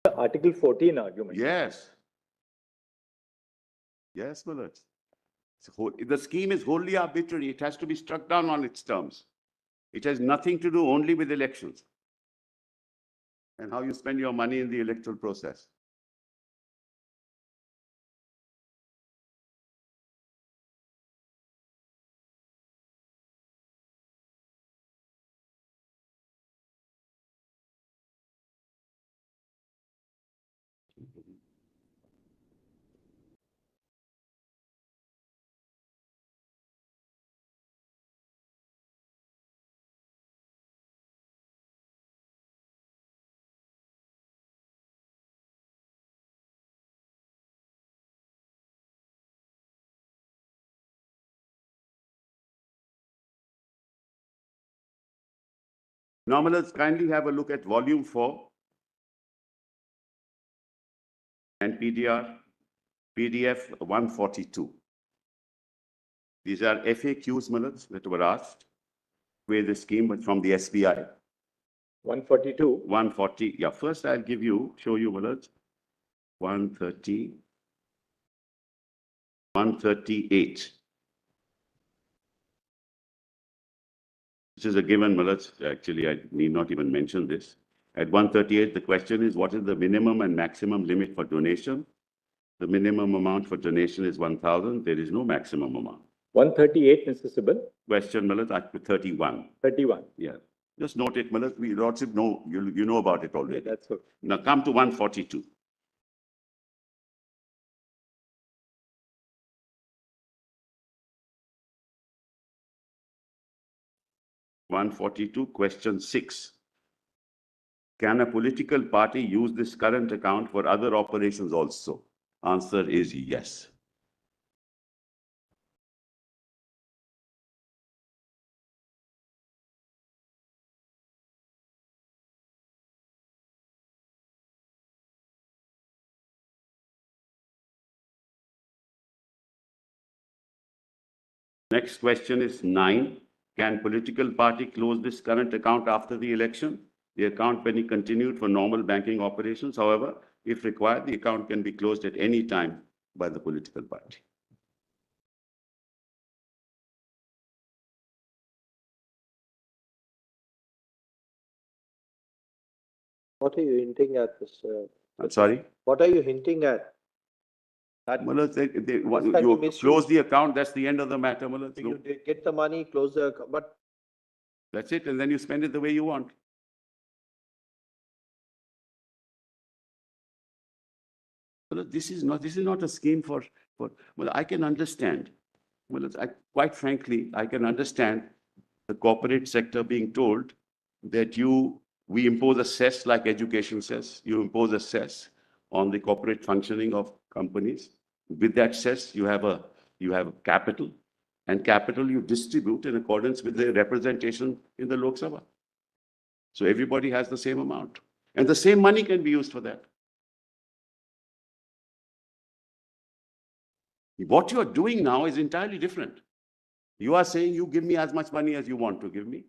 The Article 14 argument. Yes. Yes, Mullah. The scheme is wholly arbitrary. It has to be struck down on its terms. It has nothing to do only with elections and how you spend your money in the electoral process. Now, let's kindly have a look at volume 4 and PDF 142. These are FAQs, Mullah, that were asked with the scheme from the SBI. 142. 140. Yeah, first I'll show you, Mullah. 130. 138. This is a given, Mullah. Actually, I need not even mention this. At 138, the question is, what is the minimum and maximum limit for donation The minimum amount for donation is 1,000. There is no maximum amount. 138, Mr. Sibal, Question, Millet, Act 31. 31. Yeah. Just note it, Millet. We Lordship know, you know about it Yeah, already. that's okay. Now come to 142. Question 6. Can a political party use this current account for other operations also? Answer is yes. Next question is 9. Can political party close this current account after the election? The account can be continued for normal banking operations. However, if required, the account can be closed at any time by the political party. What are you hinting at, Mr.? I'm sorry? What are you hinting at? That Mullah, can you you misuse? close the account, that's the end of the matter, Mullah. you get the money, close the account, but That's it, and then you spend it the way you want. Well, this is not a scheme for, well, I can understand. Well, quite frankly, I can understand the corporate sector being told that we impose a cess like education cess. You impose a cess on the corporate functioning of companies. With that cess, you have capital, and capital you distribute in accordance with the representation in the Lok Sabha. So everybody has the same amount, and the same money can be used for that. What you are doing now is entirely different. You are saying you give me as much money as you want to give me.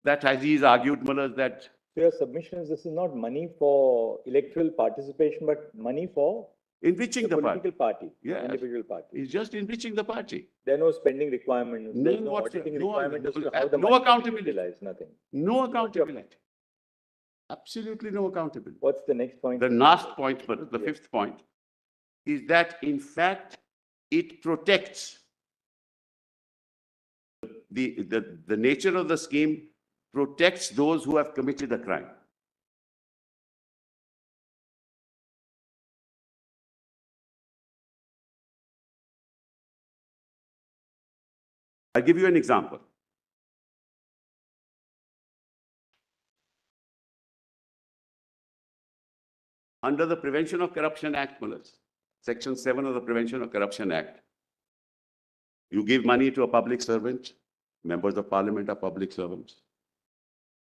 That Aziz argued, Mullah, that So your submission is this is not money for electoral participation, but money for enriching the political party. party, Yes. individual party. It's just enriching the party. There are no spending requirements. No, There's no what- auditing no- requirement as to no- how the no money is accountability. utilized, nothing. No accountability. Absolutely no accountability. What's the next point? The last point, but the Yes. fifth point, is that in fact, it protects the nature of the scheme protects those who have committed a crime. I'll give you an example. Under the Prevention of Corruption Act, Section 7 of the Prevention of Corruption Act, you give money to a public servant, members of parliament are public servants.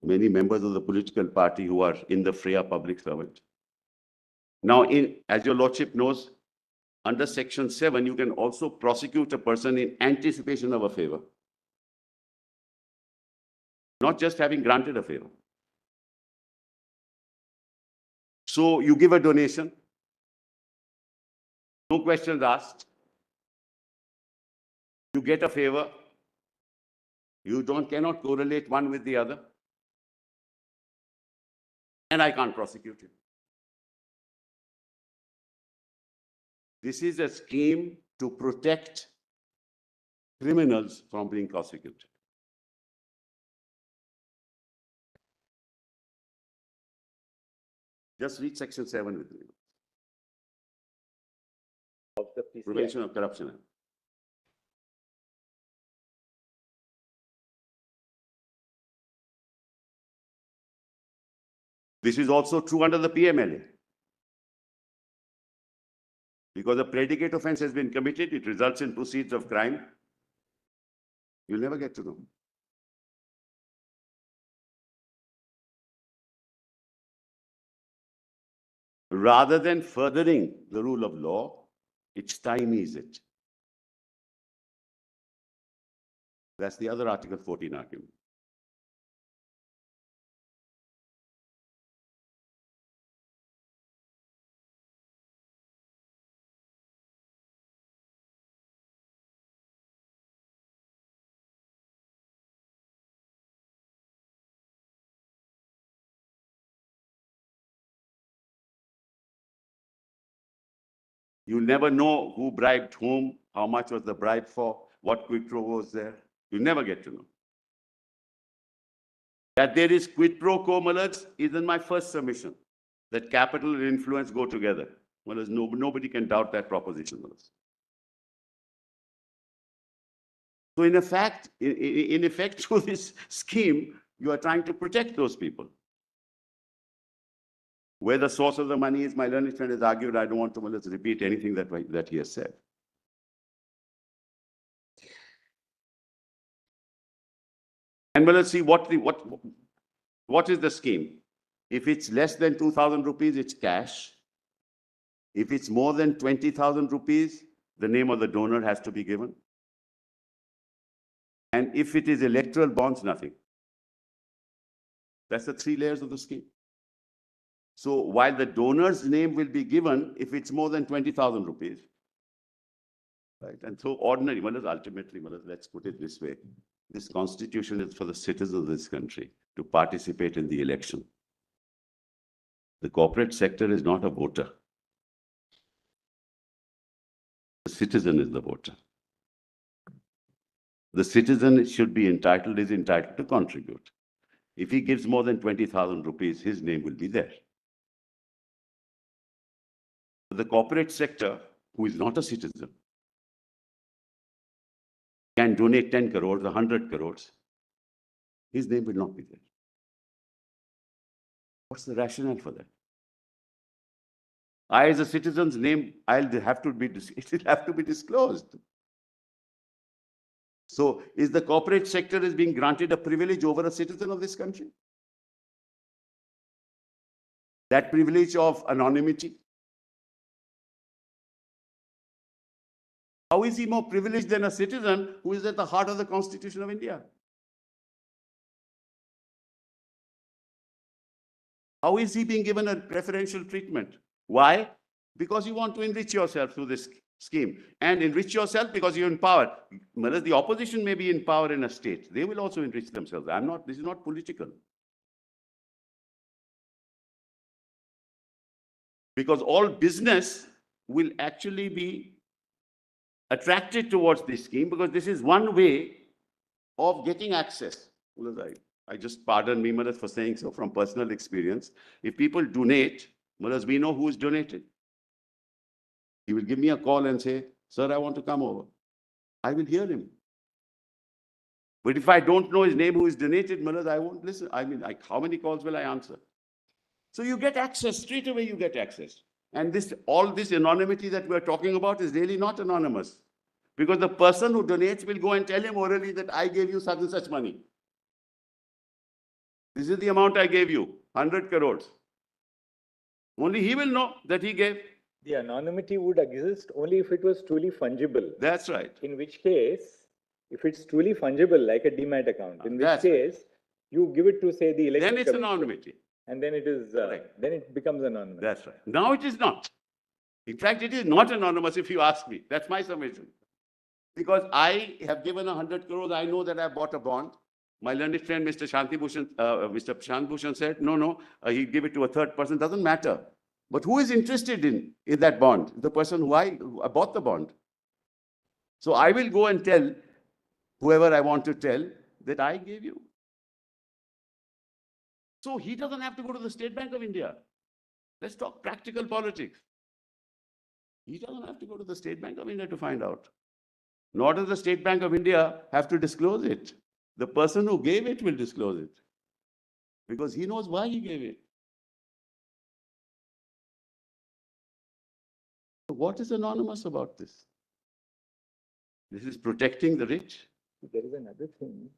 Many members of the political party who are in the fray are public servants. Now, as your lordship knows, under Section 7, you can also prosecute a person in anticipation of a favor, not just having granted a favor. So you give a donation, no questions asked. You get a favor. You cannot correlate one with the other. And I can't prosecute you. This is a scheme to protect criminals from being prosecuted. Just read Section 7 with me. Of the PCI. Prevention of Corruption Act. This is also true under the PMLA. Because a predicate offense has been committed, it results in proceeds of crime. You'll never get to know. Rather than furthering the rule of law, it stymies it. That's the other Article 14 argument. You'll never know who bribed whom, how much was the bribe for, what quid pro was there. You never get to know. That there is quid pro quo, Malaj, is in my first submission. That capital and influence go together. Malaj, nobody can doubt that proposition, Malaj. So in effect, through this scheme, you are trying to protect those people. Where the source of the money is, my learned friend has argued. I don't want to repeat anything that he has said. And let's see what is the scheme. If it's less than 2,000 rupees, it's cash. If it's more than 20,000 rupees, the name of the donor has to be given. And if it is electoral bonds, nothing. That's the 3 layers of the scheme. So while the donor's name will be given if it's more than 20,000 rupees, right? And so ordinary, ultimately, let's put it this way. This constitution is for the citizens of this country to participate in the election. The corporate sector is not a voter. The citizen is the voter. The citizen is entitled to contribute. If he gives more than 20,000 rupees, his name will be there. The corporate sector, who is not a citizen, can donate 10 crores, 100 crores. His name will not be there. What's the rationale for that? I, as a citizen's name, it will have to be disclosed. So, is the corporate sector being granted a privilege over a citizen of this country? That privilege of anonymity? How is he more privileged than a citizen who is at the heart of the Constitution of India? How is he being given a preferential treatment? Why? Because you want to enrich yourself through this scheme. And enrich yourself because you're in power. The opposition may be in power in a state. They will also enrich themselves. This is not political. Because all business will actually be attracted towards this scheme because this is one way of getting access. I just pardon me, Maharaj, for saying so from personal experience. If people donate, Maharaj, we know who is donated. He will give me a call and say, sir, I want to come over. I will hear him. But if I don't know his name, who is donated, Maharaj, I won't listen. How many calls will I answer? So you get access, straight away you get access. And all this anonymity that we're talking about is really not anonymous. Because the person who donates will go and tell him orally that I gave you such and such money. This is the amount I gave you, 100 crores. Only he will know that he gave. The anonymity would exist only if it was truly fungible. That's right. In which case, if it's truly fungible, like a demat account, in which case, you give it to, say, the election Then it's commission, anonymity. and then then it becomes anonymous. That's right. Now it is not. In fact, it is not anonymous if you ask me. That's my submission. Because I have given 100 crores, I know that I bought a bond. My learned friend, Mr. Mr. Shant Bhushan said, no, he'd give it to a third person. Doesn't matter. But who is interested in that bond? The person who I bought the bond. So I will go and tell whoever I want to tell that I gave you. So he doesn't have to go to the State Bank of India. Let's talk practical politics. He doesn't have to go to the State Bank of India to find out. Nor does the State Bank of India have to disclose it. The person who gave it will disclose it. Because he knows why he gave it. So what is anonymous about this? This is protecting the rich. There is another thing.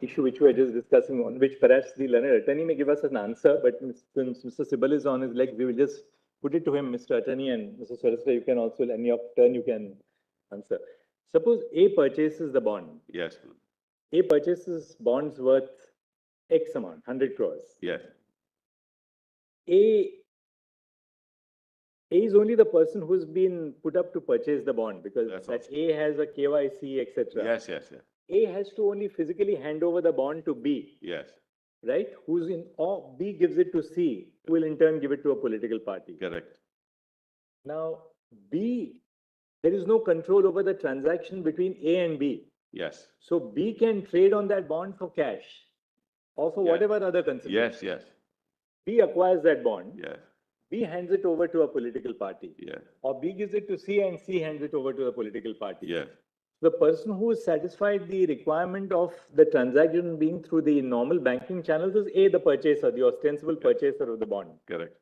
issue which we were just discussing, on which perhaps the learned attorney may give us an answer, but since Mr. Sibal is on his legs, we will just put it to him, Mr. Attorney, and Mr. Solicitor, you can also, in your turn, you can answer. Suppose A purchases the bond. Yes, A purchases bonds worth X amount, 100 crores. yes, A is only the person who's been put up to purchase the bond because That's that awesome. A has a KYC, etc. yes, yes, yes, A has to only physically hand over the bond to B, yes, right? Who's in, or B gives it to C, who will in turn give it to a political party. correct. Now, B, there is no control over the transaction between A and B. Yes, So B can trade on that bond for cash or for Yeah. whatever other consideration. yes, yes, B acquires that bond. yes, B hands it over to a political party. yes, Or B gives it to C and C hands it over to the political party. yes, The person who has satisfied the requirement of the transaction being through the normal banking channels is A, the purchaser, the ostensible purchaser of the bond. correct.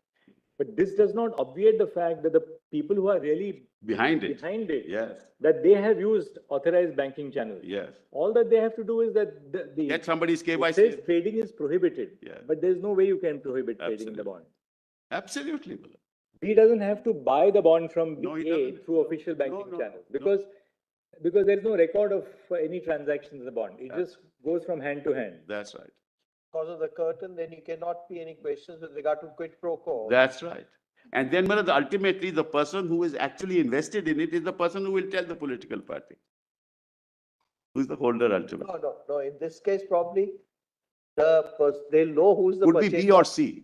But this does not obviate the fact that the people who are really Behind it. behind it, Yes, that they have used authorized banking channels. yes. All that they have to do is that the Get somebody's it KYC. says trading is prohibited, Yeah. but there's no way you can prohibit trading in the Absolutely. bond. Absolutely. Mullah. B doesn't have to buy the bond from No, he A doesn't. through official banking no, channels no. because there is no record of any transactions in the bond. It Yeah. just goes from hand to hand. That's right. Because of the curtain, then you cannot be any questions with regard to quid pro quo. That's right. And then, Mullah, ultimately, the person who is actually invested in it is the person who will tell the political party. Who's the holder ultimately? No. In this case, probably they'll know who's the Could be purchaser. B or C.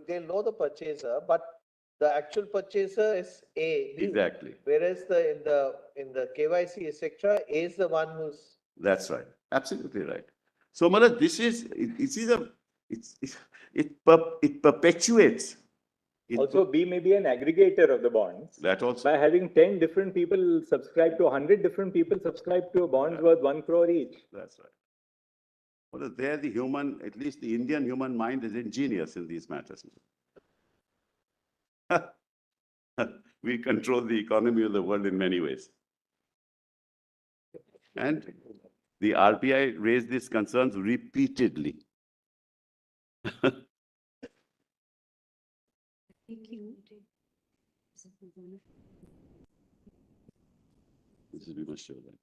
They'll know the purchaser, but the actual purchaser is A. Exactly. Whereas in the KYC, etc., A is the one who's. That's right. Absolutely right. So, Mullah, this is, it perpetuates. It- Also, B may be an aggregator of the bonds. That also, By having 10 different people subscribe to 100 different people subscribe to a bonds worth 1 crore each. that's right. Well, there the human, at least the Indian human mind is ingenious in these matters. We control the economy of the world in many ways. And the RBI raised these concerns repeatedly. This is, we must show that.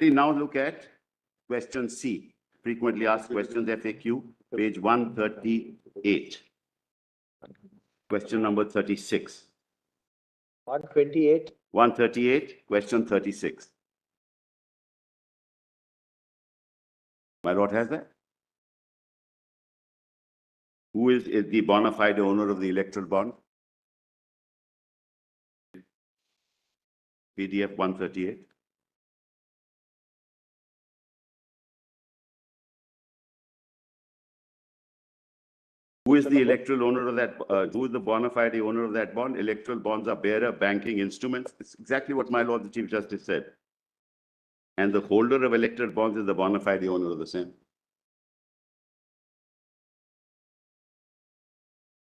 Now look at question C, frequently asked questions FAQ, page 138. Question number 36. 128. 138, question 36. My lord has that? Who is the bona fide owner of the electoral bond? PDF 138. Who is the electoral owner of that? Who is the bona fide owner of that bond? Electoral bonds are bearer banking instruments. It's exactly what my Lord the Chief Justice said. And the holder of electoral bonds is the bona fide owner of the same.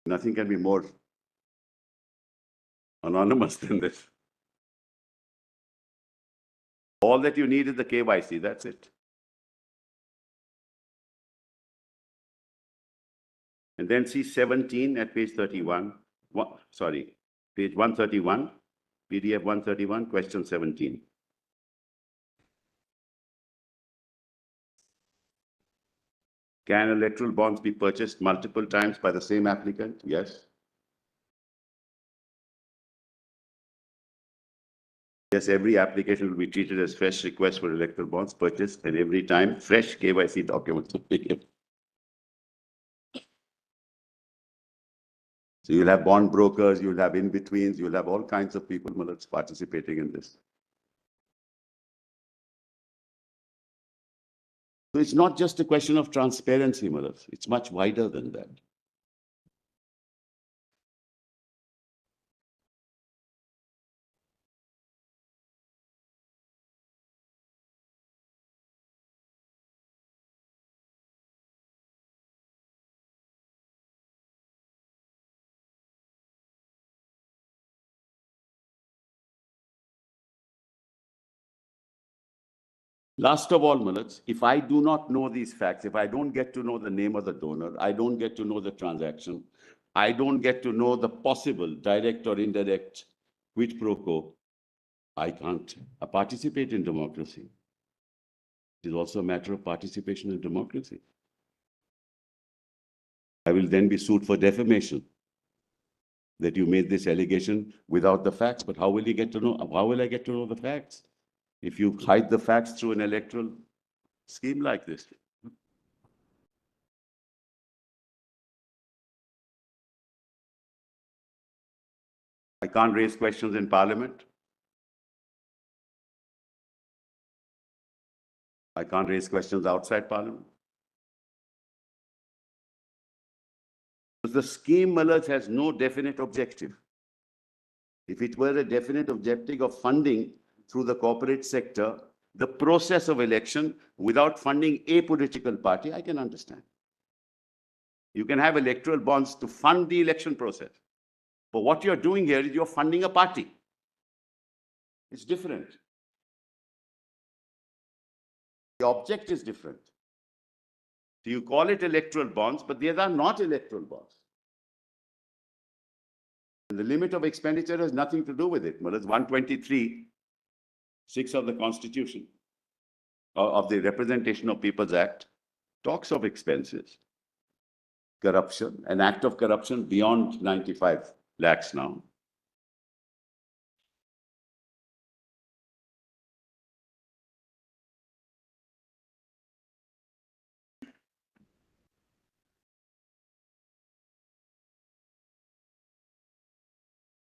Nothing can be more anonymous than this. All that you need is the KYC, that's it. And then see 17 at page 31. Sorry, page 131, PDF 131, question 17. Can electoral bonds be purchased multiple times by the same applicant? Yes. Yes, every application will be treated as fresh request for electoral bonds purchased, and every time fresh KYC documents will be given. So you'll have bond brokers, you'll have in-betweens, you'll have all kinds of people participating in this. So it's not just a question of transparency, Malak. It's much wider than that. Last of all, Malak, if I do not know these facts, if I don't get to know the name of the donor, I don't get to know the transaction, I don't get to know the possible direct or indirect quid pro quo, I can't participate in democracy. It is also a matter of participation in democracy. I will then be sued for defamation that you made this allegation without the facts. But how will you get to know? How will I get to know the facts if you hide the facts through an electoral scheme like this? I can't raise questions in Parliament. I can't raise questions outside Parliament. The scheme, Malak, has no definite objective. If it were a definite objective of funding through the corporate sector, the process of election without funding a political party, I can understand. You can have electoral bonds to fund the election process. But what you're doing here is you're funding a party. It's different. The object is different. So you call it electoral bonds, but these are not electoral bonds. And the limit of expenditure has nothing to do with it. Well, it's 123(6) of the Constitution, of the Representation of People's Act, talks of expenses. Corruption, an act of corruption beyond 95 lakhs now.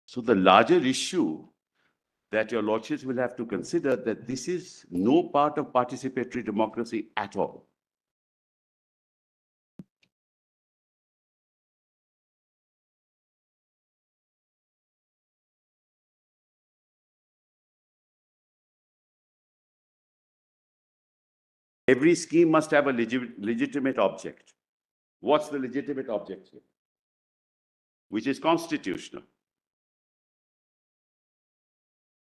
So the larger issue that your lordships will have to consider that this is no part of participatory democracy at all. Every scheme must have a legitimate object. What's the legitimate object here? Which is constitutional.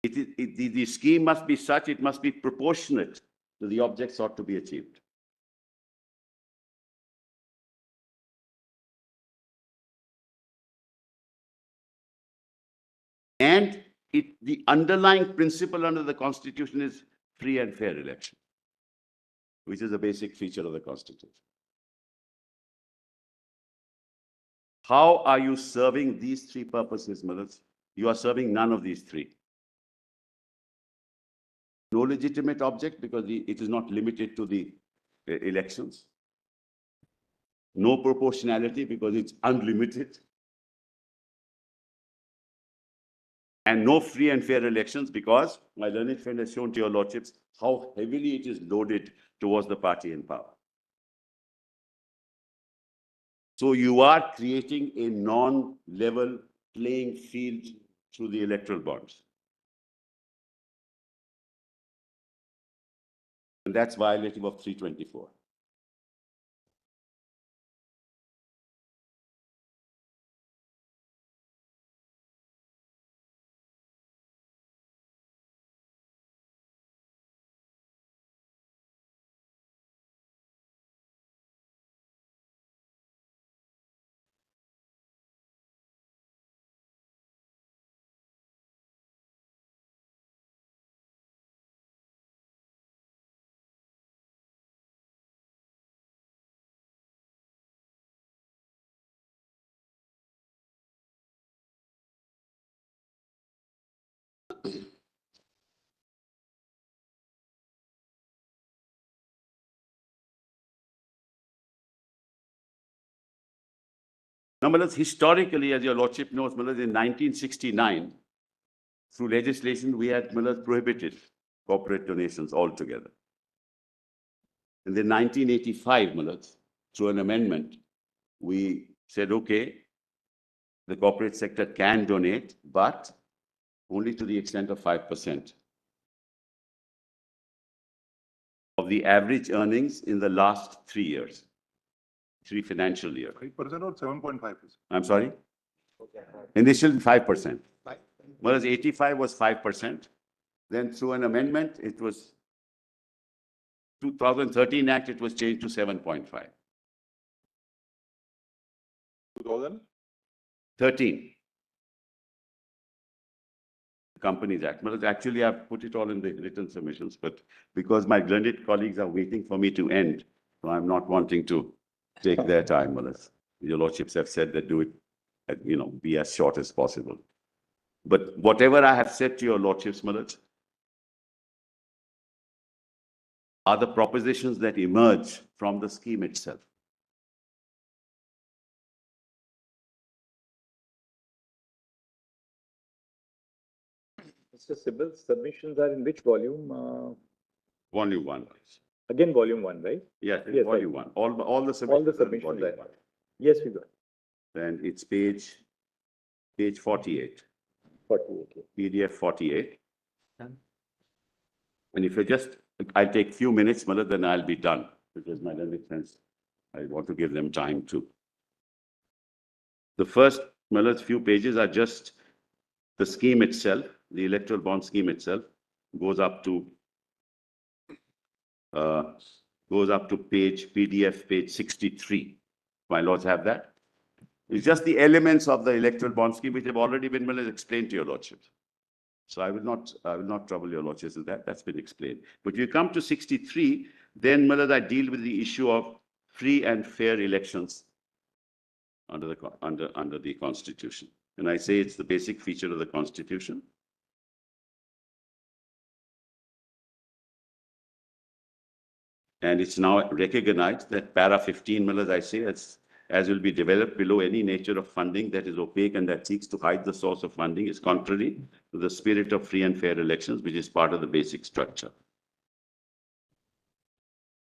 The scheme must be such, it must be proportionate to the object sought to be achieved. And the underlying principle under the Constitution is free and fair election, which is a basic feature of the Constitution. How are you serving these three purposes, Malak? You are serving none of these three. No legitimate object because it is not limited to the elections. no proportionality because it's unlimited, and no free and fair elections because my learned friend has shown to your lordships how heavily it is loaded towards the party in power. So you are creating a non-level playing field through the electoral bonds. And that's violative of 324. Now, Malas, historically, as your lordship knows, Malas, in 1969, through legislation, we had Malas prohibited corporate donations altogether. And then 1985, Malas, through an amendment, we said, okay, the corporate sector can donate, but only to the extent of 5% of the average earnings in the last 3 years, 3 financial years. 5% or 7.5%? I'm sorry? Initially 5%. Whereas 85 was 5%. Then through an amendment, it was 2013 Act, it was changed to 7.5. 2000? 13. Companies Act. Well, actually, I've put it all in the written submissions, but because my learned colleagues are waiting for me to end, so I'm not wanting to take their time, Malas. Your lordships have said that do it, be as short as possible. But whatever I have said to your lordships, Malas, are the propositions that emerge from the scheme itself. Mr. Sibbal's submissions are in which volume? Volume 1. Again, volume 1, right? Yes, Yes, volume 1. All the submissions. All the are in submissions volume are. 1. Yes, we got And it's page 48. 48. PDF 48. And if you just, I'll take few minutes, Malad, then I'll be done, because my learned friends, I want to give them time to. The first, Malad's few pages are just the scheme itself, the electoral bond scheme itself, goes up to PDF page 63. My lords have that. It's just the elements of the electoral bond scheme which have already been explained to your lordships. So I will not trouble your lordships with that. That's been explained. But you come to 63, then Malad, I deal with the issue of free and fair elections under the Constitution. And I say it's the basic feature of the Constitution. And it's now recognized that para 15, Malad, I say, as will be developed below, any nature of funding that is opaque and that seeks to hide the source of funding is contrary to the spirit of free and fair elections, which is part of the basic structure.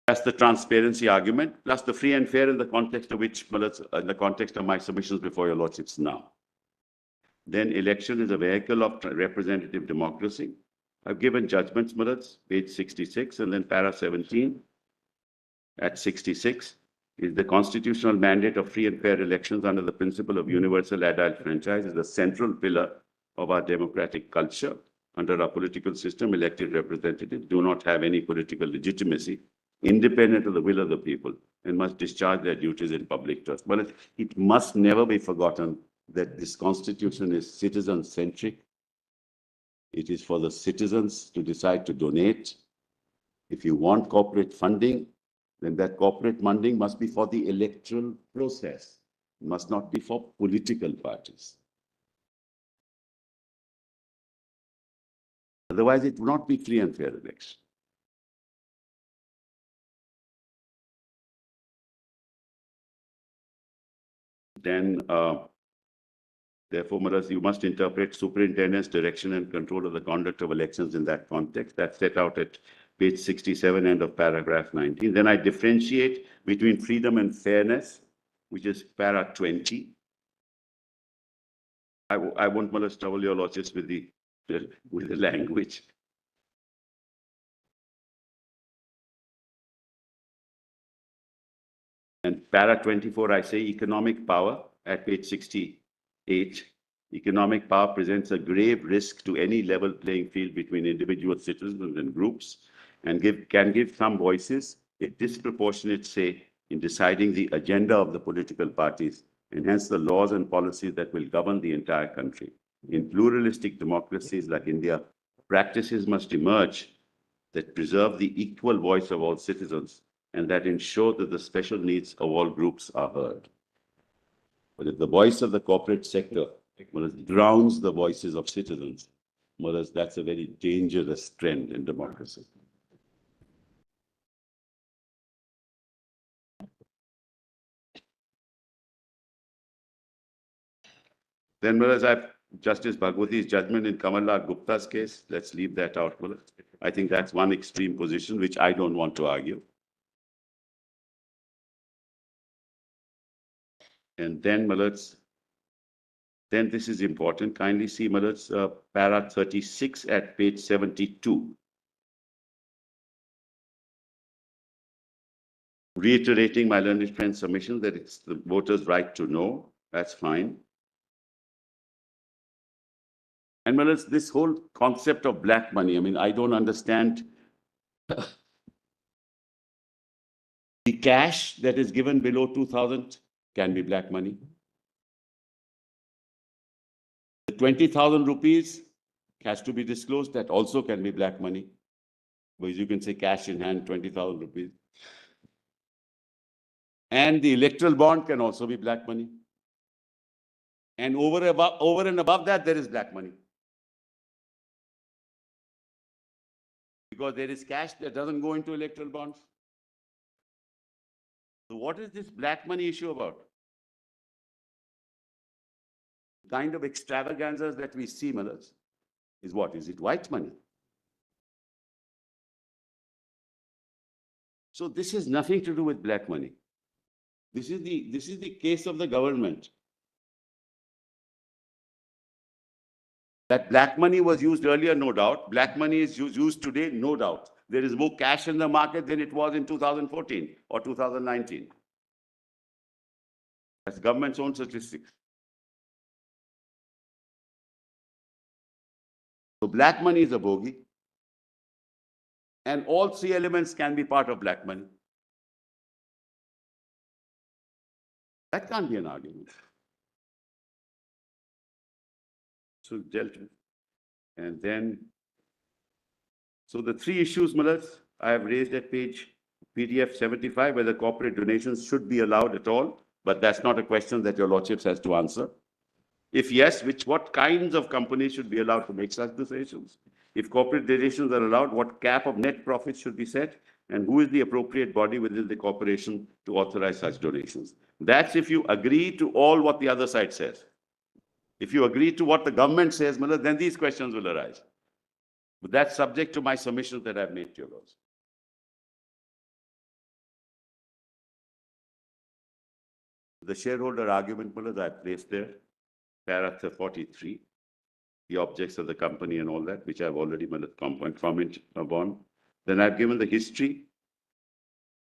That's the transparency argument, plus the free and fair in the context of which, in the context of my submissions before your lordships now. Then election is a vehicle of representative democracy. I've given judgments, Malad, page 66, and then para 17 at 66. Is the constitutional mandate of free and fair elections under the principle of universal adult franchise is the central pillar of our democratic culture. Under our political system, elected representatives do not have any political legitimacy independent of the will of the people and must discharge their duties in public trust. But it must never be forgotten that this constitution is citizen-centric. It is for the citizens to decide to donate. If you want corporate funding, then that corporate funding must be for the electoral process. It must not be for political parties. Otherwise, it will not be free and fair election. then, therefore, Maharaj, you must interpret superintendent's direction and control of the conduct of elections in that context. That's set out at page 67, end of paragraph 19. Then I differentiate between freedom and fairness, which is para 20. I won't, Maharaj, trouble your lordships with the language. And para 24, I say economic power at page 68. Economic power presents a grave risk to any level playing field between individual citizens and groups, and can give some voices a disproportionate say in deciding the agenda of the political parties, and hence the laws and policies that will govern the entire country. In pluralistic democracies like India, practices must emerge that preserve the equal voice of all citizens and that ensure that the special needs of all groups are heard. But if the voice of the corporate sector drowns the voices of citizens, that's a very dangerous trend in democracy. Then, Justice Bhagwati's judgment in Kamalnath Gupta's case, let's leave that out. I think that's one extreme position, which I don't want to argue. And then, then this is important. Kindly see, para 36 at page 72. Reiterating my learned friend's submission that it's the voters' right to know. That's fine. And this whole concept of black money, I mean, I don't understand. The cash that is given below 2,000 can be black money. The 20,000 rupees has to be disclosed. That also can be black money. Because you can say cash in hand, 20,000 rupees. And the electoral bond can also be black money. And over and above that, there is black money. Because there is cash that doesn't go into electoral bonds. So what is this black money issue about? The kind of extravaganzas that we see, Malas, is what? Is it white money? So this has nothing to do with black money. This is the case of the government. That black money was used earlier, no doubt. Black money is used today, no doubt. There is more cash in the market than it was in 2014 or 2019. That's government's own statistics. So black money is a bogey. And all three elements can be part of black money. That can't be an argument. So dealt with. And then, so the three issues, Malas, I have raised at page PDF 75, whether corporate donations should be allowed at all, but that's not a question that your lordships has to answer. If yes, what kinds of companies should be allowed to make such donations? If corporate donations are allowed, what cap of net profits should be set? And who is the appropriate body within the corporation to authorize such donations? That's if you agree to all what the other side says. If you agree to what the government says, then these questions will arise. But that's subject to my submissions that I've made to your laws. The shareholder argument, I placed there, paragraph 43, the objects of the company and all that, which I've already commented upon. Then I've given the history.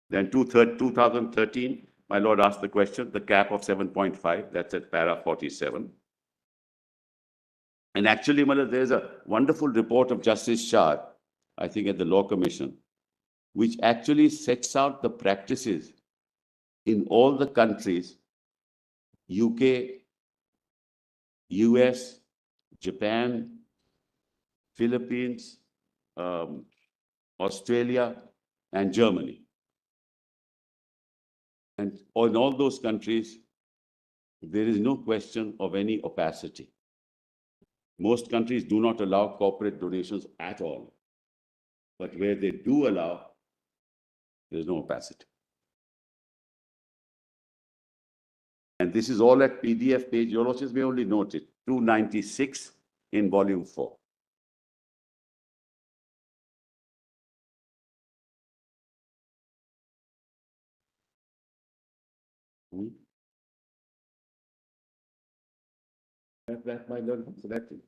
Then 2013, my lord asked the question, the cap of 7.5, that's at para 47. And actually, there's a wonderful report of Justice Shah, I think at the Law Commission, which actually sets out the practices in all the countries, UK, US, Japan, Philippines, Australia, and Germany. And in all those countries, there is no question of any opacity. Most countries do not allow corporate donations at all. But where they do allow, there is no opacity. And this is all at PDF page. Your lordships may only note it, 296 in volume 4. Hmm? That my lord selected.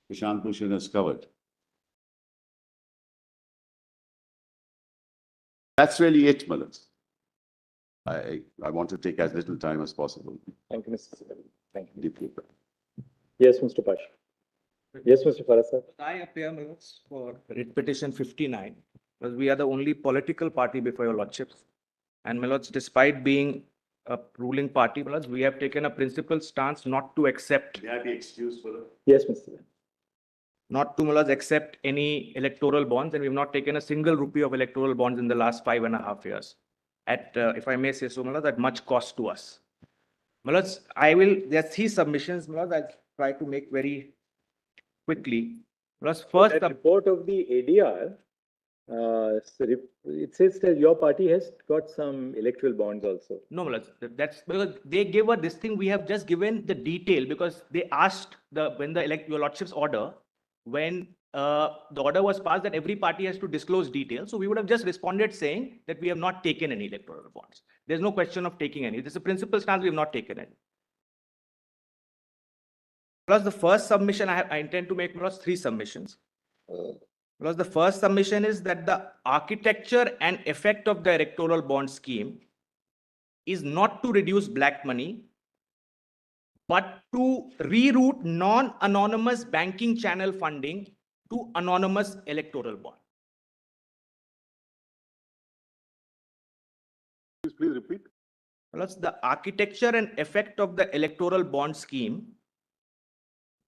Prashant Bhushan has covered. That's really it, Malas. I want to take as little time as possible. Thank you, Mr. Sibal. Thank you. Deeply. Yes, Mr. Pasha. Yes, Mr. Farah sir. I appear, my lords, for writ petition 59, because we are the only political party before your lordships. And my lords, despite being a ruling party, my lords, we have taken a principled stance not to accept, May I be excused for that? Yes, Mr. Sibal. not to, my lords, accept any electoral bonds, and we have not taken a single rupee of electoral bonds in the last 5.5 years. At, if I may say so, my lords, at much cost to us. My lords, there are 3 submissions, my lords, I'll try to make very quickly. My lords, first, That report of the ADR, it says that your party has got some electoral bonds also. no, Malaz, that's because they gave us this thing. We have just given the detail because they asked when your lordship's order, when the order was passed that every party has to disclose details. So we would have just responded saying that we have not taken any electoral bonds. There's no question of taking any. This is a principal stance. We have not taken any. Plus the first submission I intend to make plus 3 submissions. Plus the first submission is that the architecture and effect of the electoral bond scheme is not to reduce black money, but to reroute non-anonymous banking channel funding to anonymous electoral bond. Please repeat. Plus the architecture and effect of the electoral bond scheme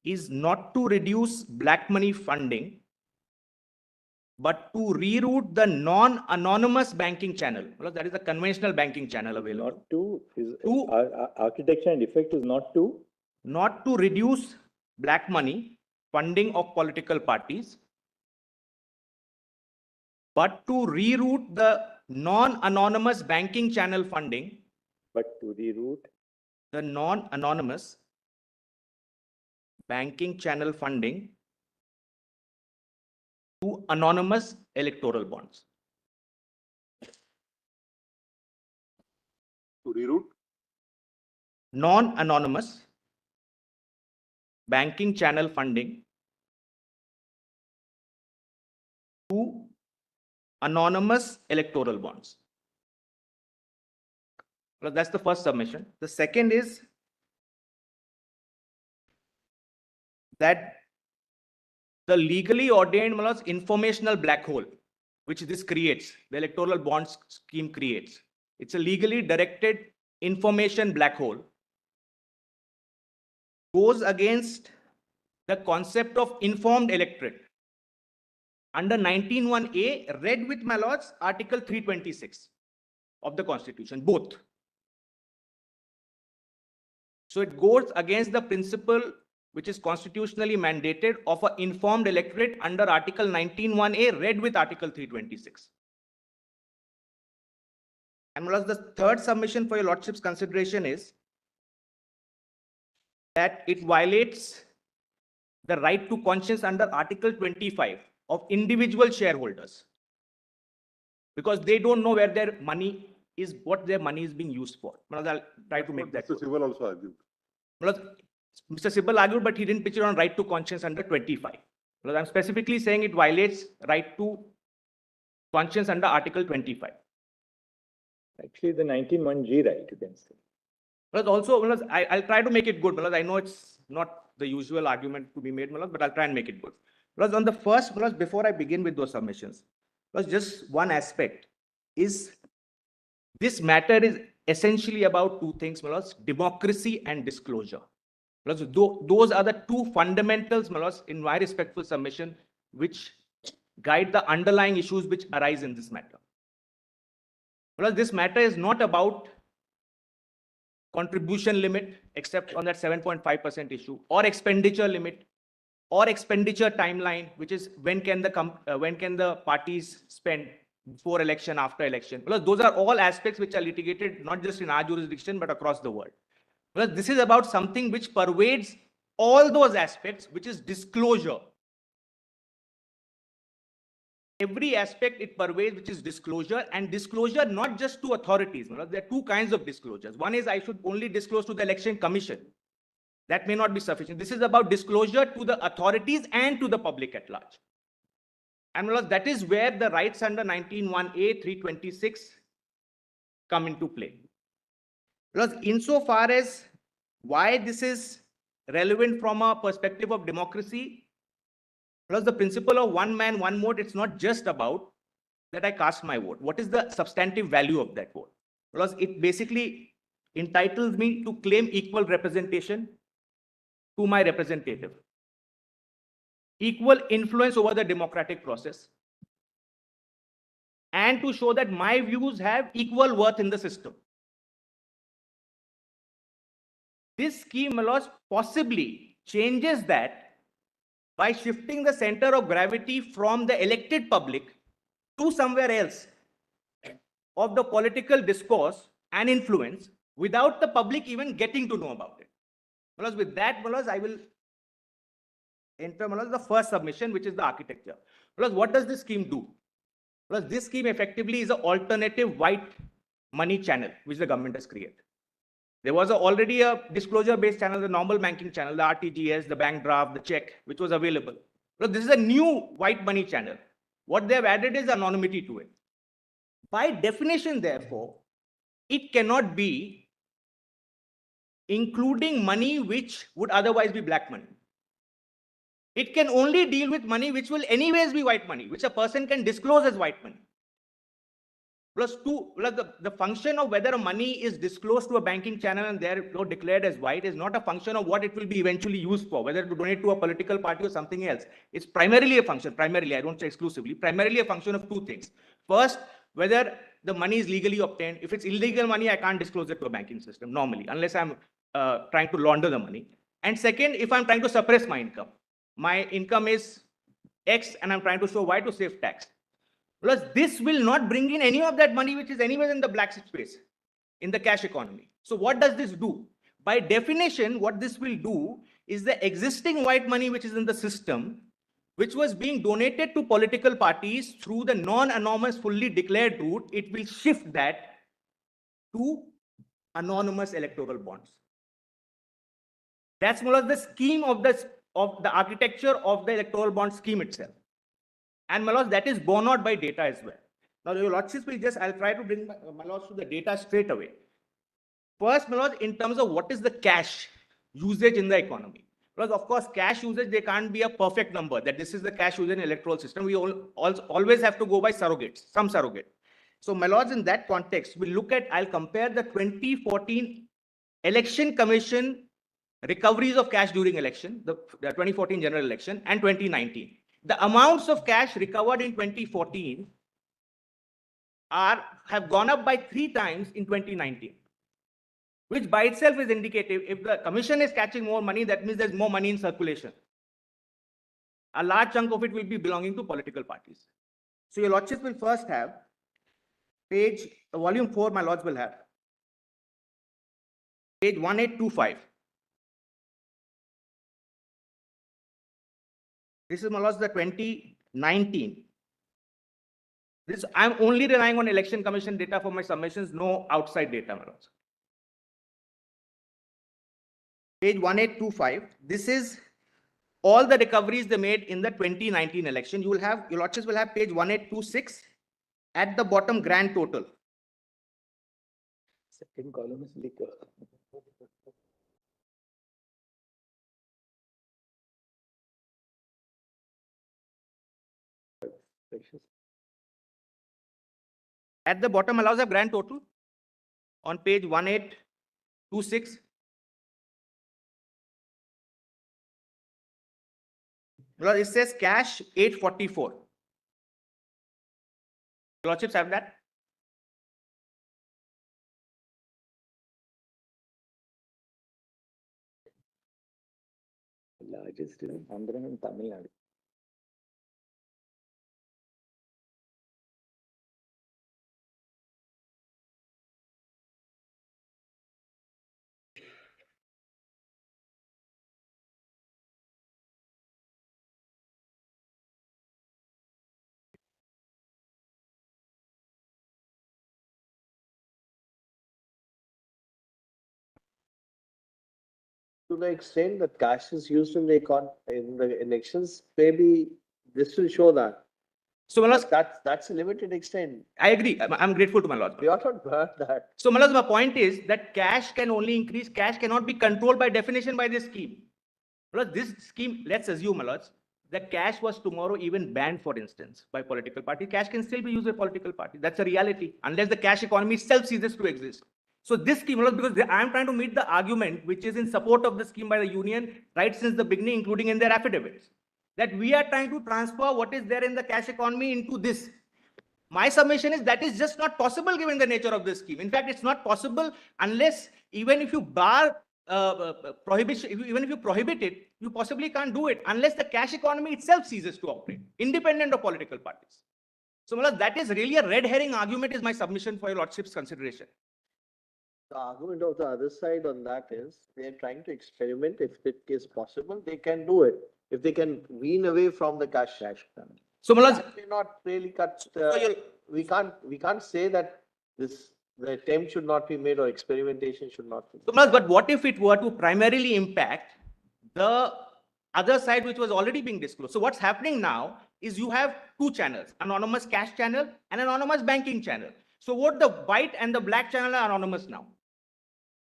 is not to reduce black money funding, but to reroute the non-anonymous banking channel. Well, that is a conventional banking channel available. Not to, To- architecture and effect is not to. Not to reduce black money funding of political parties, but to reroute the non-anonymous banking channel funding, But to reroute, the non-anonymous banking channel funding to anonymous electoral bonds. To reroute. Non-anonymous banking channel funding to anonymous electoral bonds. Well, that's the first submission. The second is that the legally ordained informational black hole, which this creates, the electoral bonds scheme creates. It's a legally directed information black hole. Goes against the concept of informed electorate. Under 19(1)(a), read with my lords, Article 326 of the Constitution, both. So it goes against the principle which is constitutionally mandated of an informed electorate under Article 19(1)(a), read with Article 326. And my lords, the third submission for your lordship's consideration is that it violates the right to conscience under Article 25 of individual shareholders, because they don't know where their money is, what their money is being used for. I'll try to make that. Mr. Sibal also argued. Mr. Sibal argued, but he didn't pitch it on right to conscience under 25. I'm specifically saying it violates right to conscience under Article 25. actually the 19(1)(g), right, you can say. But also, I'll try to make it good, because I know it's not the usual argument to be made, but I'll try and make it good. Because on the first, before I begin with those submissions, because just one aspect is this matter is essentially about 2 things, democracy and disclosure. Those are the 2 fundamentals, in my respectful submission, which guide the underlying issues which arise in this matter. This matter is not about contribution limit, except on that 7.5% issue, or expenditure limit, or expenditure timeline, which is when can the parties spend before election, after election. Those are all aspects which are litigated not just in our jurisdiction but across the world. Well, this is about something which pervades all those aspects, which is disclosure. Every aspect it pervades, which is disclosure, and disclosure not just to authorities. There are two kinds of disclosures. One is I should only disclose to the Election Commission. That may not be sufficient. This is about disclosure to the authorities and to the public at large. And that is where the rights under 19(1)(a), 326 come into play. Because insofar as why this is relevant from a perspective of democracy, plus the principle of one man, one vote, it's not just about that I cast my vote. What is the substantive value of that vote? Because it basically entitles me to claim equal representation to my representative, equal influence over the democratic process, and to show that my views have equal worth in the system. This scheme, Malos, possibly changes that by shifting the center of gravity from the elected public to somewhere else of the political discourse and influence without the public even getting to know about it. Malos, with that, Malos, I will enter Malos, the first submission, which is the architecture. Malos, what does this scheme do? Malos, this scheme effectively is an alternative white money channel which the government has created. There was already a disclosure-based channel, the normal banking channel, the RTGS, the bank draft, the check, which was available. So this is a new white money channel. What they have added is anonymity to it. By definition, therefore, it cannot be including money which would otherwise be black money. It can only deal with money which will anyways be white money, which a person can disclose as white money. Plus the function of whether a money is disclosed to a banking channel and therefore declared as white is not a function of what it will be eventually used for, whether to donate to a political party or something else. It's primarily a function, I don't say exclusively, primarily a function of two things. First, whether the money is legally obtained. If it's illegal money, I can't disclose it to a banking system normally, unless I'm trying to launder the money. And second, if I'm trying to suppress my income is X and I'm trying to show Y to save tax. Plus, this will not bring in any of that money which is anywhere in the black space, in the cash economy. So what does this do? By definition, what this will do is the existing white money which is in the system, which was being donated to political parties through the non-anonymous, fully declared route, it will shift that to anonymous electoral bonds. That's more or less the scheme of the architecture of the electoral bond scheme itself. And Malos, that is borne out by data as well. Now, your lordships will I'll try to bring Malos to the data straight away. First, Malos, in terms of what is the cash usage in the economy. Because of course, cash usage, there can't be a perfect number that this is the cash usage in electoral system. We always have to go by surrogates, some surrogate. So Malos, in that context, we'll look at, I'll compare the 2014 Election Commission recoveries of cash during election, the 2014 general election, and 2019. The amounts of cash recovered in 2014 have gone up by 3 times in 2019, which by itself is indicative. If the commission is catching more money, that means there's more money in circulation. A large chunk of it will be belonging to political parties. So your lordships will first have volume 4, my lords will have page 1825. This is, my lords, the 2019. I'm only relying on Election Commission data for my submissions, no outside data, my lords. Page 1825. This is all the recoveries they made in the 2019 election. You will have, your lordships will have page 1826 at the bottom, grand total. Second column is liquor. At the bottom allows a grand total on page 1826. It says cash 844. Lordships have that? Largest in Andhra and Tamil Nadu. To the extent that cash is used in in the elections, maybe this will show that. So, my lords, But that's a limited extent. I agree. I'm grateful to my lords. We ought not burn that. So, my lords, my point is that cash can only increase, cash cannot be controlled by definition by this scheme. Because this scheme, let's assume, my lords, that cash was tomorrow even banned, for instance, by political party. Cash can still be used by political party. That's a reality, unless the cash economy itself ceases to exist. So this scheme, my lords, because I'm trying to meet the argument which is in support of the scheme by the union right since the beginning, including in their affidavits, that we are trying to transfer what is there in the cash economy into this. My submission is that is just not possible given the nature of this scheme. In fact, it's not possible unless even if you bar prohibition, even if you prohibit it, you possibly can't do it unless the cash economy itself ceases to operate, independent of political parties. So, Malad, that is really a red herring argument is my submission for your lordship's consideration. The argument of the other side on that is they're trying to experiment. If it is possible, they can do it. If they can wean away from the cash. So, Malad, That may not really cut, you'll- we can't say that the attempt should not be made or experimentation should not be. so, Malad, but what if it were to primarily impact the other side which was already being disclosed? So what's happening now is you have two channels, anonymous cash channel and anonymous banking channel. So what the white and the black channel are anonymous now.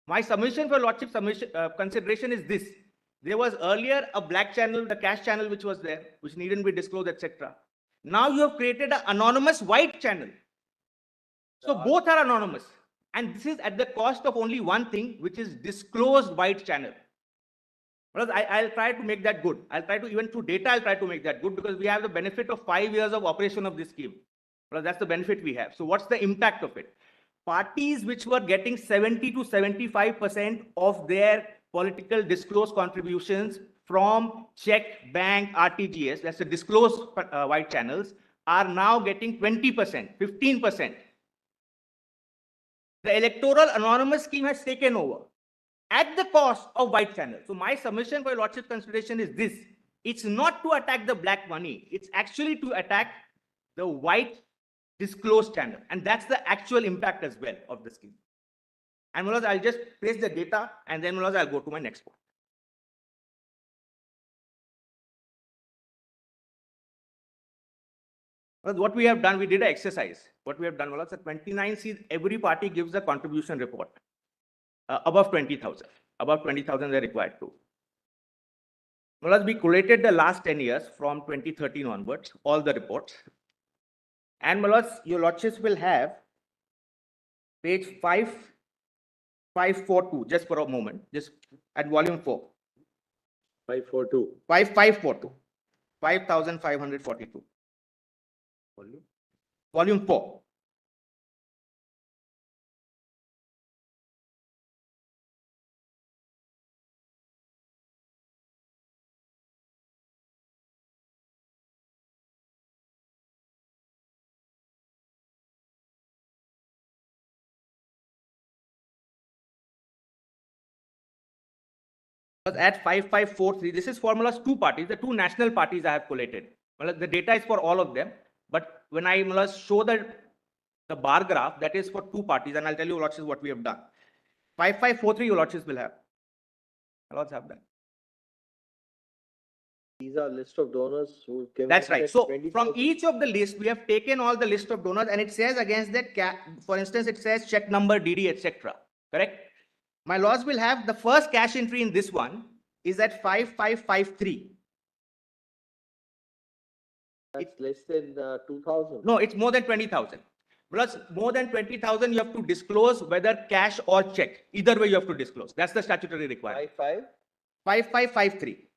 My submission for lordship submission consideration is this. There was earlier a black channel, the cash channel which was there, which needn't be disclosed, etc. Now you have created an anonymous white channel. So both are anonymous. And this is at the cost of only one thing, which is disclosed white channel. Well, I'll try to make that good. I'll try to, even through data, I'll try to make that good because we have the benefit of 5 years of operation of this scheme. Well, that's the benefit we have. So what's the impact of it? Parties which were getting 70 to 75% of their political disclosed contributions from check, bank, RTGS, that's the disclosed white channels, are now getting 20%, 15%. The electoral anonymous scheme has taken over at the cost of white channel. So my submission for your lordship consideration is this. It's not to attack the black money. It's actually to attack the white disclosed channel. And that's the actual impact as well of the scheme. And Mulaz, I'll just place the data and then Mulaz, I'll go to my next point. Mulaz, what we have done, we did an exercise. What we have done, Mulaz, at 29C, every party gives a contribution report above 20,000. Above 20,000, they're required to. Mulaz, we collated the last 10 years from 2013 onwards, all the reports. And Mulaz, your lordships will have page 5542, just for a moment, just at volume 4. 542. 5542, 5,542. Volume 4. At 5543, this is formulas two parties, the two national parties I have collated. Well, the data is for all of them, but when I show the bar graph, that is for two parties, and I'll tell you lordships what we have done. 5543, your lordships will have. Lords have that. These are list of donors who given. That's right. So 20,000. from each of the list, we have taken all the list of donors, and it says against that, for instance, it says check number, DD, etc. Correct? My lords will have the first cash entry in this one is at 5553. That's less than 2,000. No, it's more than 20,000. Plus more than 20,000, you have to disclose whether cash or check. Either way, you have to disclose. That's the statutory requirement. 5553.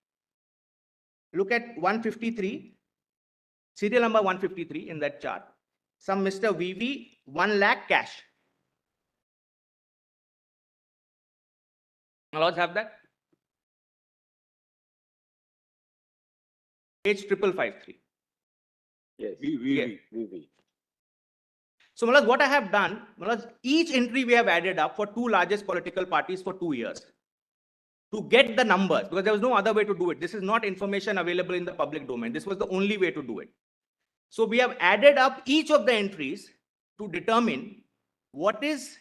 Look at 153, serial number 153 in that chart. Some Mr. VV, 1 lakh cash. My lords have that? Page 5553. Yes. VV. So, Malaz, what I have done, Malaz, each entry we have added up for two largest political parties for 2 years to get the numbers, because there was no other way to do it. This is not information available in the public domain. This was the only way to do it. So we have added up each of the entries to determine what is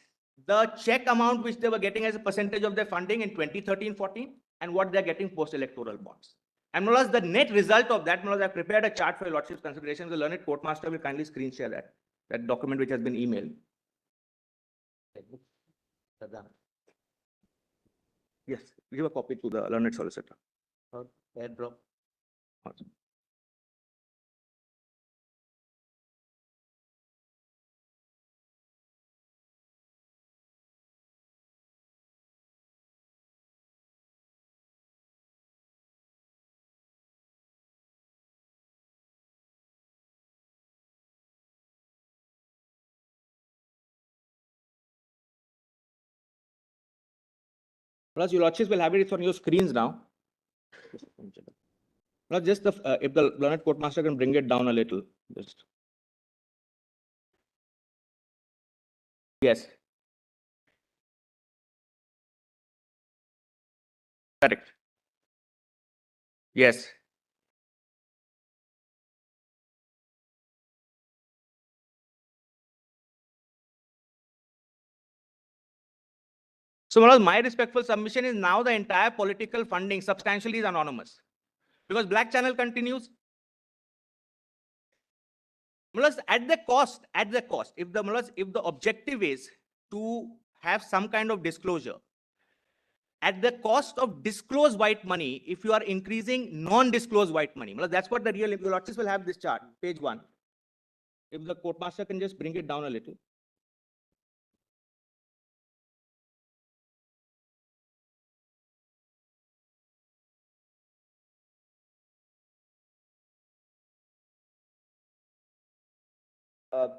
the check amount which they were getting as a percentage of their funding in 2013-14, and what they're getting post-electoral bonds. And Mullahs, the net result of that, Mullahs, I've prepared a chart for your Lordship's consideration. The learned court master will kindly screen share that document which has been emailed. Yes, give a copy to the learned solicitor. Airdrop. Awesome. Plus, your Lordships will have it on your screens now. Plus, just the, if the learned court master can bring it down a little, just. Yes. Correct. Yes. So, Manoj, my respectful submission is now the entire political funding substantially is anonymous. Because black channel continues. Manoj, at the cost, if the objective is to have some kind of disclosure, at the cost of disclosed white money, if you are increasing non-disclosed white money, Manoj, that's what the real, your Lordships will have this chart, page 1. If the court master can just bring it down a little.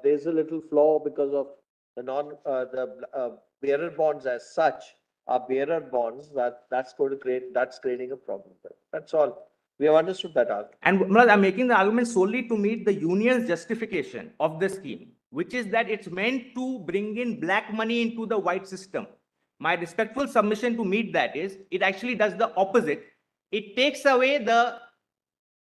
There's a little flaw because of the bearer bonds as such are bearer bonds that's creating a problem. That's all. We have understood that argument. And Manoj, I'm making the argument solely to meet the union's justification of the scheme, which is that it's meant to bring in black money into the white system. My respectful submission to meet that is, it actually does the opposite. It takes away the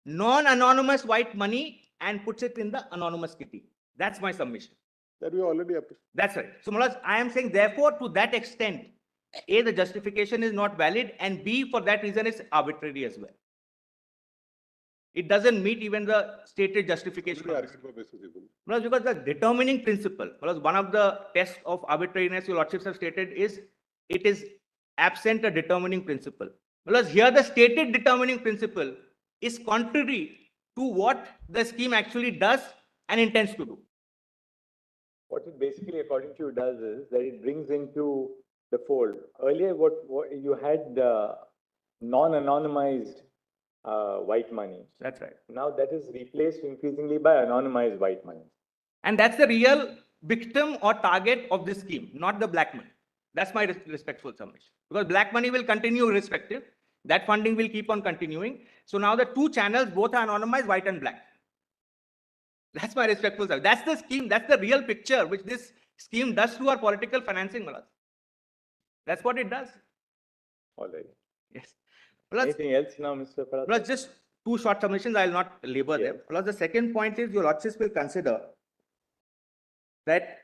non-anonymous white money and puts it in the anonymous kitty. That's my submission. That we already appreciate. That's right. So, Manoj, I am saying, therefore, to that extent, A, the justification is not valid, and B, for that reason, it's arbitrary as well. It doesn't meet even the stated justification. Because the determining principle, because one of the tests of arbitrariness your Lordships have stated is, it is absent a determining principle. Because here the stated determining principle is contrary to what the scheme actually does and intends to do. What it basically, according to you, does is that it brings into the fold. Earlier, what you had non-anonymized white money. That's right. Now that is replaced increasingly by anonymized white money. And that's the real victim or target of this scheme, not the black money. That's my respectful submission. Because black money will continue irrespective. That funding will keep on continuing. So now the two channels, both are anonymized, white and black. That's my respectful submission. That's the scheme. That's the real picture which this scheme does to our political financing, Manoj. That's what it does. All right. Yes. Plus, anything else now, Mr. Farad? Plus, just two short submissions. I will not labor them. Plus, the second point is your Lordships will consider that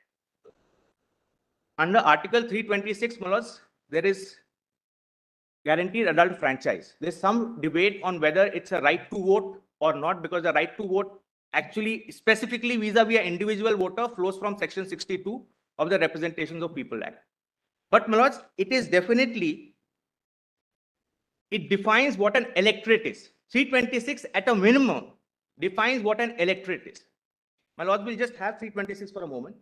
under Article 326, Manoj, there is guaranteed adult franchise. There's some debate on whether it's a right to vote or not, because the right to vote actually specifically vis-a-vis an individual voter flows from Section 62 of the Representations of People Act. But Manoj, it is definitely, it defines what an electorate is. 326 at a minimum defines what an electorate is. My Lord, we'll just have 326 for a moment.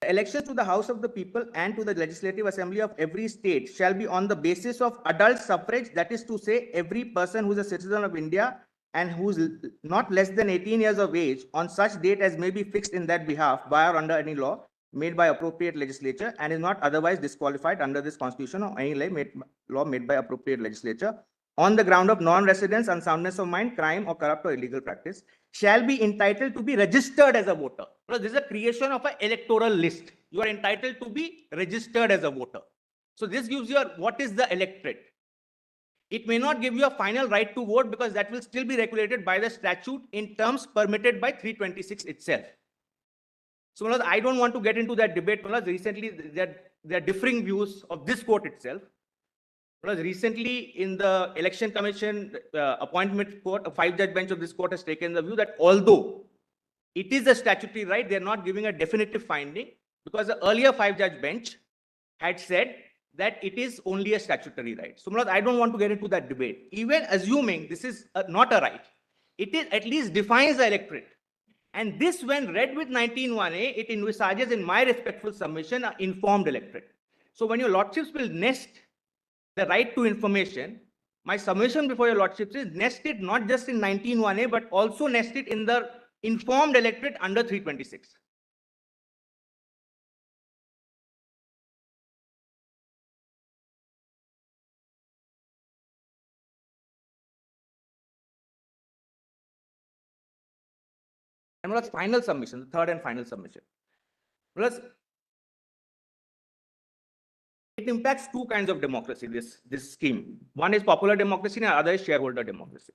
Elections to the House of the People and to the Legislative Assembly of every state shall be on the basis of adult suffrage, that is to say, every person who is a citizen of India and who is not less than 18 years of age on such date as may be fixed in that behalf by or under any law made by appropriate legislature and is not otherwise disqualified under this constitution or any law made by appropriate legislature on the ground of non-residence, unsoundness of mind, crime or corrupt or illegal practice, shall be entitled to be registered as a voter. Because this is a creation of an electoral list. You are entitled to be registered as a voter. So this gives you what is the electorate. It may not give you a final right to vote because that will still be regulated by the statute in terms permitted by 326 itself. So, my lords, I don't want to get into that debate. My lords, recently, there are differing views of this court itself. My lords, recently, in the Election Commission appointment court, a 5-judge bench of this court has taken the view that although it is a statutory right, they're not giving a definitive finding, because the earlier 5-judge bench had said that it is only a statutory right. So, my lords, I don't want to get into that debate. Even assuming this is not a right, it is at least defines the electorate. And this, when read with 19(1)(a), it envisages, in my respectful submission, an informed electorate. So when your lordships will nest the right to information, my submission before your lordships is nest it not just in 19(1)(a), but also nest it in the informed electorate under 326. And what's final submission, the third and final submission. Plus, it impacts two kinds of democracy, this scheme. One is popular democracy and the other is shareholder democracy.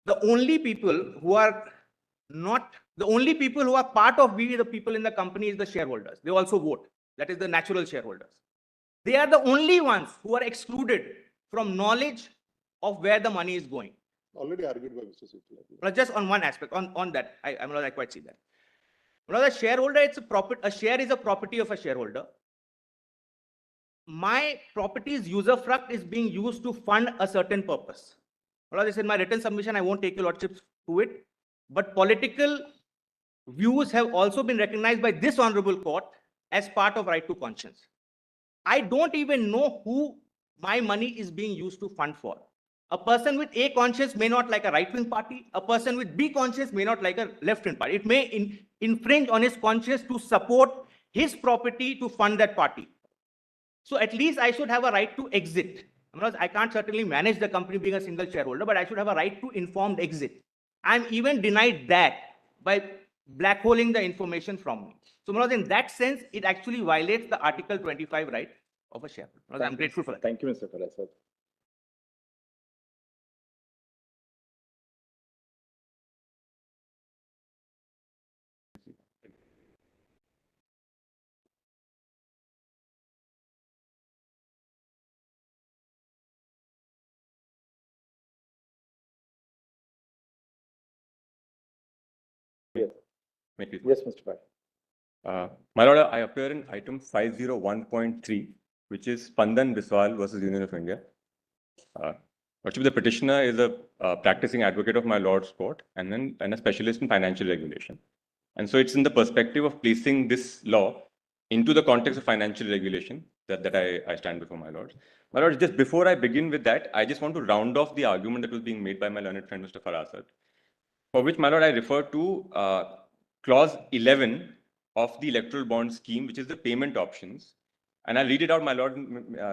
The only people who are part of we, the people in the company, is the shareholders. They also vote. That is the natural shareholders. They are the only ones who are excluded from knowledge of where the money is going. Already argued by Mr. Sitla. But just on one aspect, on that, I quite see that. Now, the shareholder, a share is a property of a shareholder. My property's usufruct is being used to fund a certain purpose. Well, this in my written submission, I won't take your lordships to it. But political views have also been recognized by this honorable court as part of right to conscience. I don't even know who my money is being used to fund for. A person with A conscience may not like a right-wing party. A person with B conscience may not like a left-wing party. It may infringe on his conscience to support his property to fund that party. So at least I should have a right to exit. I can't certainly manage the company being a single shareholder, but I should have a right to informed exit. I'm even denied that by blackholing the information from me. So in that sense, it actually violates the Article 25 right of a shareholder. I'm grateful for that. Thank you, Mr. Farasad. Make it. Yes, Mr. Bhatt. My Lord, I appear in item 501.3, which is Spandan Biswal versus Union of India. Lordship, the petitioner is a practicing advocate of my Lord's court and a specialist in financial regulation. And so it's in the perspective of placing this law into the context of financial regulation that I stand before my Lords. My Lord, just before I begin with that, I just want to round off the argument that was being made by my learned friend, Mr. Farasad, for which, my Lord, I refer to clause 11 of the electoral bond scheme, which is the payment options. And I'll read it out, my Lord,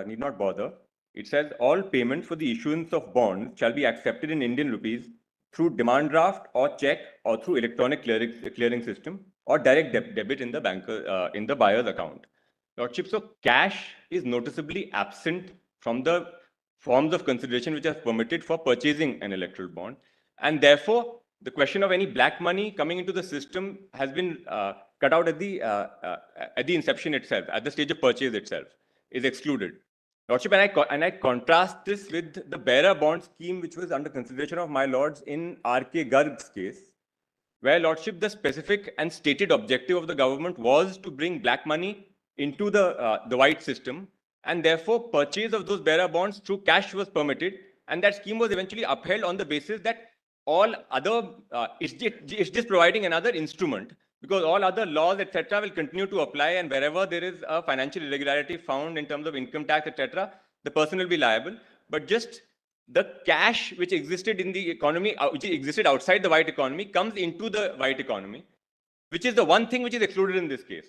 need not bother. It says, all payments for the issuance of bonds shall be accepted in Indian rupees through demand draft or check or through electronic clearing system or direct debit in the buyer's account. Lordship, so cash is noticeably absent from the forms of consideration which are permitted for purchasing an electoral bond. And therefore, the question of any black money coming into the system has been cut out at the inception itself, at the stage of purchase itself, is excluded. Lordship, and I contrast this with the bearer bond scheme, which was under consideration of my Lords in R.K. Garg's case, where Lordship, the specific and stated objective of the government was to bring black money into the white system, and therefore purchase of those bearer bonds through cash was permitted, and that scheme was eventually upheld on the basis that all other, it's just providing another instrument, because all other laws, etc., will continue to apply, and wherever there is a financial irregularity found in terms of income tax, etc., the person will be liable. But just the cash which existed in the economy, which existed outside the white economy, comes into the white economy, which is the one thing which is excluded in this case.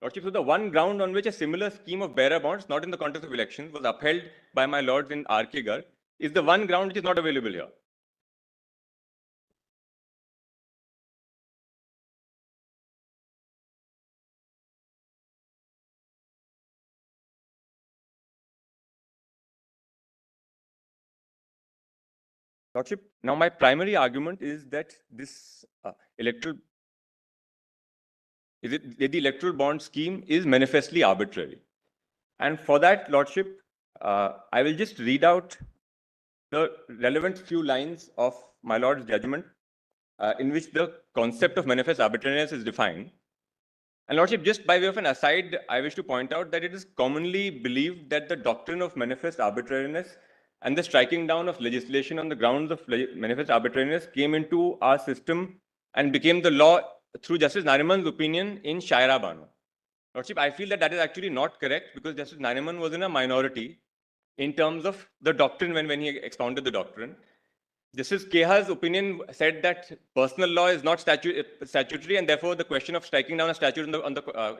Lordship, so the one ground on which a similar scheme of bearer bonds, not in the context of elections, was upheld by my Lords in R.K. Garg, is the one ground which is not available here. Lordship, now my primary argument is that this electoral is it that the electoral bond scheme is manifestly arbitrary. And for that, Lordship, I will just read out the relevant few lines of my Lord's judgment in which the concept of manifest arbitrariness is defined. And Lordship, just by way of an aside, I wish to point out that it is commonly believed that the doctrine of manifest arbitrariness and the striking down of legislation on the grounds of manifest arbitrariness came into our system and became the law through Justice Nariman's opinion in Shaira Banu. Lordship, I feel that that is actually not correct because Justice Nariman was in a minority in terms of the doctrine when he expounded the doctrine. Justice Keha's opinion said that personal law is not statutory, and therefore the question of striking down a statute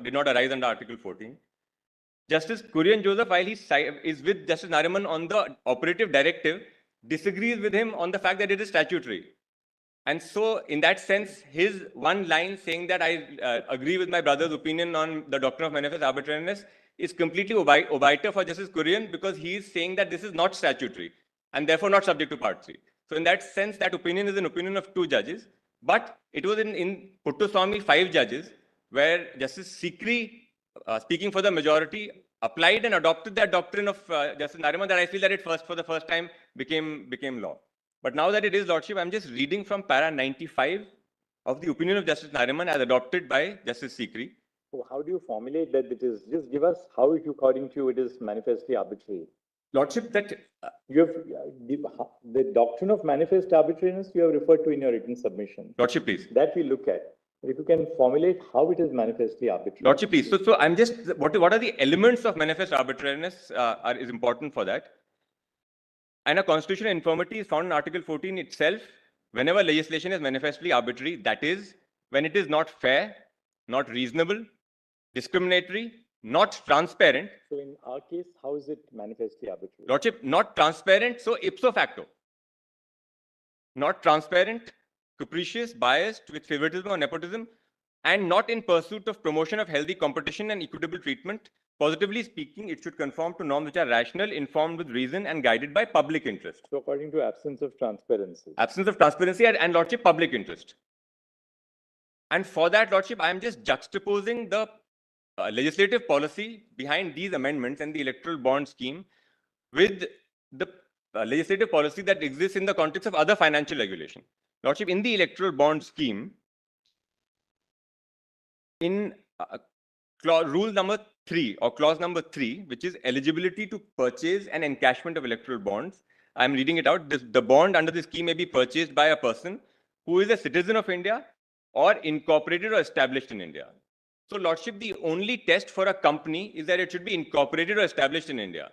did not arise under Article 14. Justice Kurian Joseph, while he is with Justice Nariman on the operative directive, disagrees with him on the fact that it is statutory. And so, in that sense, his one line saying that I agree with my brother's opinion on the doctrine of manifest arbitrariness is completely obiter for Justice Kurian because he is saying that this is not statutory and therefore not subject to Part 3. So in that sense, that opinion is an opinion of 2 judges, but it was in Puttaswamy 5 judges, where Justice Sikri, speaking for the majority, applied and adopted that doctrine of Justice Nariman that I feel that it for the first time became law. But now that it is, Lordship, I'm just reading from para 95 of the opinion of Justice Nariman as adopted by Justice Sikri. So how do you formulate that it is, just give us how it, according to you, it is manifestly arbitrary? Lordship, that You have the doctrine of manifest arbitrariness you have referred to in your written submission. Lordship, please. That we look at. If you can formulate how it is manifestly arbitrary. Lordship, please. So I'm just, what are the elements of manifest arbitrariness is important for that. And a constitutional infirmity is found in Article 14 itself. Whenever legislation is manifestly arbitrary, that is, when it is not fair, not reasonable, discriminatory, not transparent. So in our case, how is it manifestly arbitrary? Lordship, not transparent, so ipso facto. Not transparent, capricious, biased, with favoritism or nepotism, and not in pursuit of promotion of healthy competition and equitable treatment. Positively speaking, it should conform to norms which are rational, informed with reason, and guided by public interest. So according to absence of transparency. Absence of transparency and Lordship, public interest. And for that, Lordship, I am just juxtaposing the legislative policy behind these amendments and the electoral bond scheme with the legislative policy that exists in the context of other financial regulation. Lordship, in the electoral bond scheme, in rule number 3 or clause number 3, which is eligibility to purchase and encashment of electoral bonds, I'm reading it out. The bond under the scheme may be purchased by a person who is a citizen of India or incorporated or established in India. So, Lordship, the only test for a company is that it should be incorporated or established in India.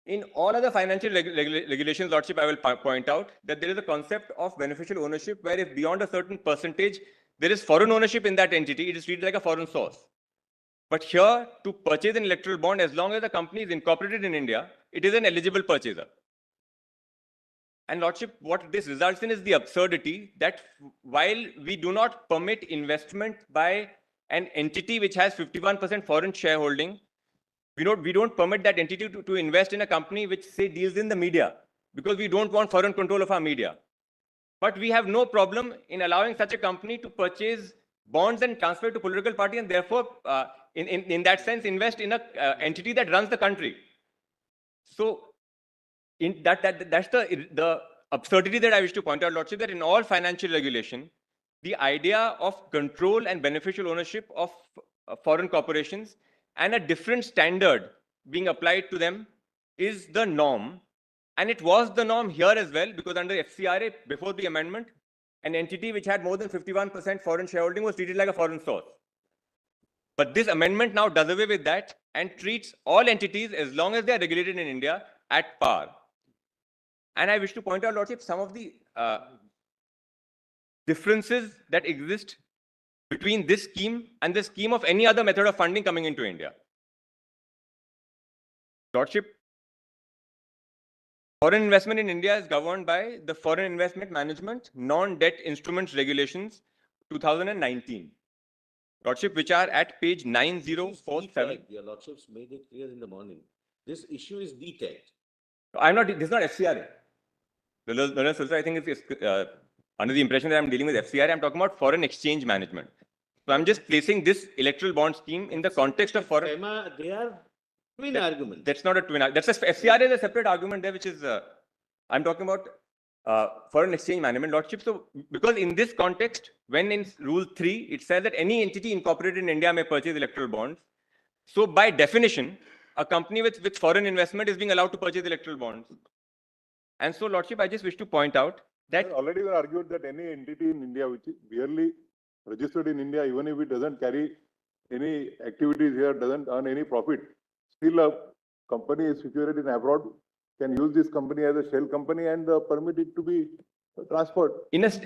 In all other financial regulations, Lordship, I will point out that there is a concept of beneficial ownership where if beyond a certain percentage, there is foreign ownership in that entity, it is treated like a foreign source. But here, to purchase an electoral bond, as long as the company is incorporated in India, it is an eligible purchaser. And Lordship, what this results in is the absurdity that while we do not permit investment by an entity which has 51% foreign shareholding, we don't permit that entity to invest in a company which, say, deals in the media, because we don't want foreign control of our media. But we have no problem in allowing such a company to purchase bonds and transfer to political party, and therefore, in that sense, invest in an entity that runs the country. So, that's the absurdity that I wish to point out, Lordship, that in all financial regulation, the idea of control and beneficial ownership of foreign corporations and a different standard being applied to them is the norm. And it was the norm here as well, because under FCRA, before the amendment, an entity which had more than 51% foreign shareholding was treated like a foreign source. But this amendment now does away with that and treats all entities, as long as they are regulated in India, at par. And I wish to point out, Lordship, some of the differences that exist between this scheme and the scheme of any other method of funding coming into India. Lordship, foreign investment in India is governed by the Foreign Investment Management Non-Debt Instruments Regulations 2019. Lordship, which are at page 9047. Your Lordships made it clear in the morning. This issue is DTECT. This is not FCRA. I think it's under the impression that I'm dealing with FCRA. I'm talking about foreign exchange management. So I'm just placing this electoral bond scheme in the context of foreign. FEMA, they are twin arguments. That's not a twin. That's a FCR is a separate argument there, which is I'm talking about foreign exchange management lordship. So because in this context, when in Rule 3 it says that any entity incorporated in India may purchase electoral bonds. So by definition, a company with foreign investment is being allowed to purchase electoral bonds. And so, lordship, I just wish to point out that Already we argued that any entity in India which is merely registered in India, even if it doesn't carry any activities here, doesn't earn any profit, still a company is situated in abroad can use this company as a shell company and permit it to be transferred.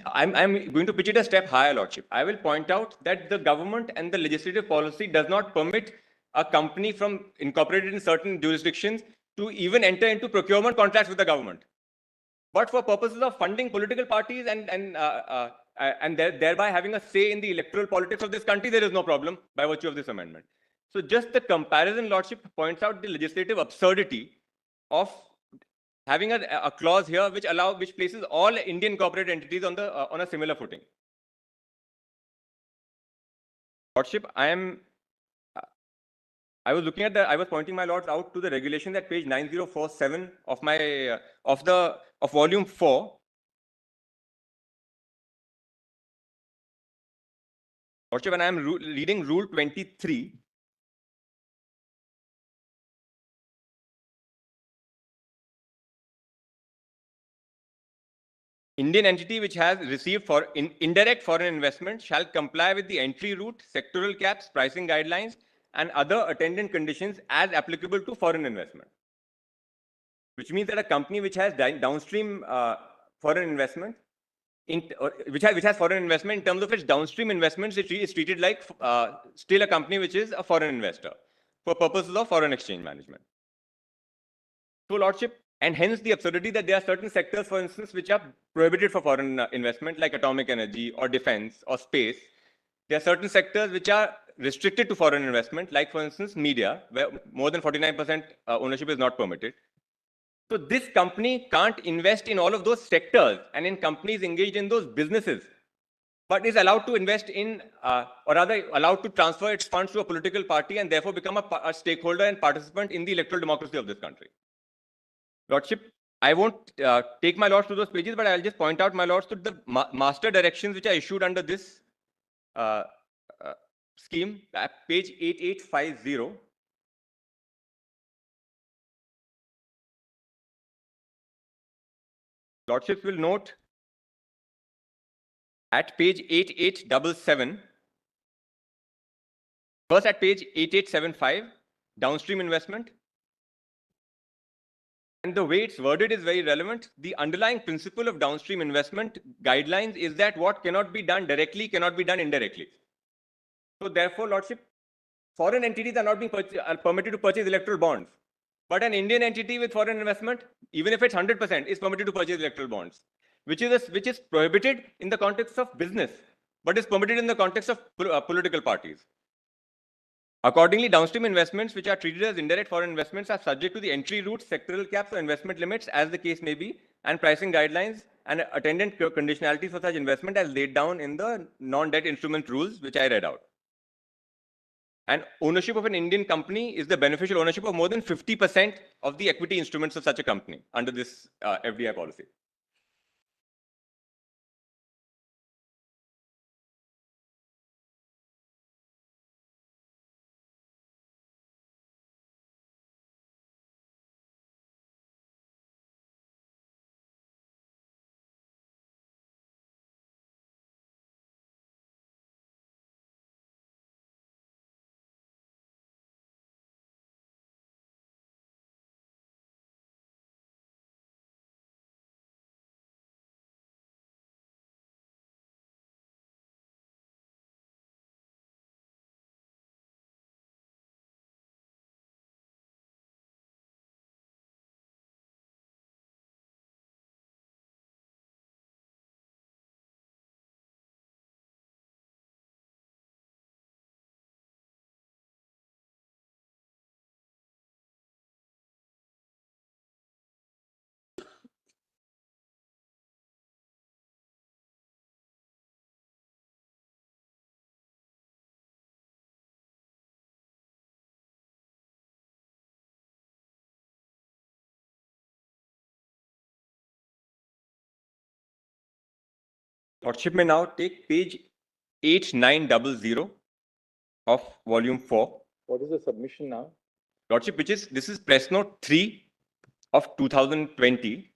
I'm going to pitch it a step higher, lordship. I will point out that the government and the legislative policy does not permit a company from incorporated in certain jurisdictions to even enter into procurement contracts with the government. But for purposes of funding political parties and thereby having a say in the electoral politics of this country, there is no problem by virtue of this amendment. So just the comparison, lordship, points out the legislative absurdity of having a clause here which places all Indian corporate entities on a similar footing. Lordship, I was looking at I was pointing my lords out to the regulation at page 9047 of my of volume 4. Lordship, when I am reading Rule 23. Indian entity which has received indirect foreign investment shall comply with the entry route, sectoral caps, pricing guidelines, and other attendant conditions as applicable to foreign investment. Which means that a company which has downstream foreign investment, which has foreign investment in terms of its downstream investments, it is treated like still a company which is a foreign investor for purposes of foreign exchange management. So, lordship, and hence the absurdity that there are certain sectors, for instance, which are prohibited for foreign investment, like atomic energy or defense or space. There are certain sectors which are restricted to foreign investment, like, for instance, media, where more than 49% ownership is not permitted. So this company can't invest in all of those sectors and in companies engaged in those businesses, but is allowed to invest in, or rather allowed to transfer its funds to a political party and therefore become a stakeholder and participant in the electoral democracy of this country. Lordship, I won't take my lords to those pages, but I'll just point out, my lords, to the master directions which are issued under this scheme at page 8850. Lordships will note at page 8877, first at page 8875, downstream investment. And the way it's worded is very relevant. The underlying principle of downstream investment guidelines is that what cannot be done directly cannot be done indirectly. So therefore, lordship, foreign entities are not being permitted to purchase electoral bonds. But an Indian entity with foreign investment, even if it's 100%, is permitted to purchase electoral bonds, which is prohibited in the context of business, but is permitted in the context of political parties. Accordingly, downstream investments, which are treated as indirect foreign investments, are subject to the entry route, sectoral caps, or investment limits, as the case may be, and pricing guidelines and attendant conditionalities for such investment as laid down in the non-debt instrument rules, which I read out. And ownership of an Indian company is the beneficial ownership of more than 50% of the equity instruments of such a company under this FDI policy. Lordship may now take page 8900 of volume 4. What is the submission now? Lordship, this is press note 3 of 2020,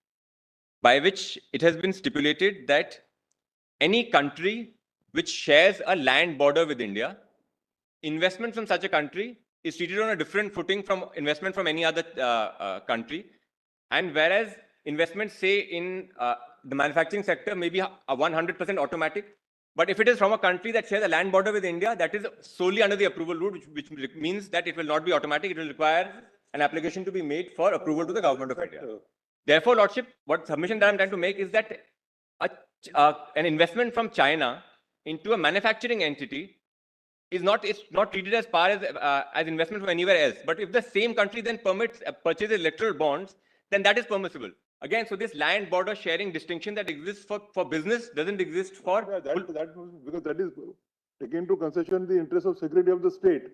by which it has been stipulated that any country which shares a land border with India, investment from such a country is treated on a different footing from investment from any other country. And whereas investments, say, in the manufacturing sector may be a 100% automatic, but if it is from a country that shares a land border with India, that is solely under the approval route, which means that it will not be automatic. It will require an application to be made for approval to the government of India. Therefore, Lordship, what submission that I'm trying to make is that an investment from China into a manufacturing entity is not treated as par as investment from anywhere else. But if the same country then permits purchases electoral bonds, then that is permissible. Again, so this land border sharing distinction that exists for business doesn't exist for. Yeah, because that is taking into consideration the interest of security of the state.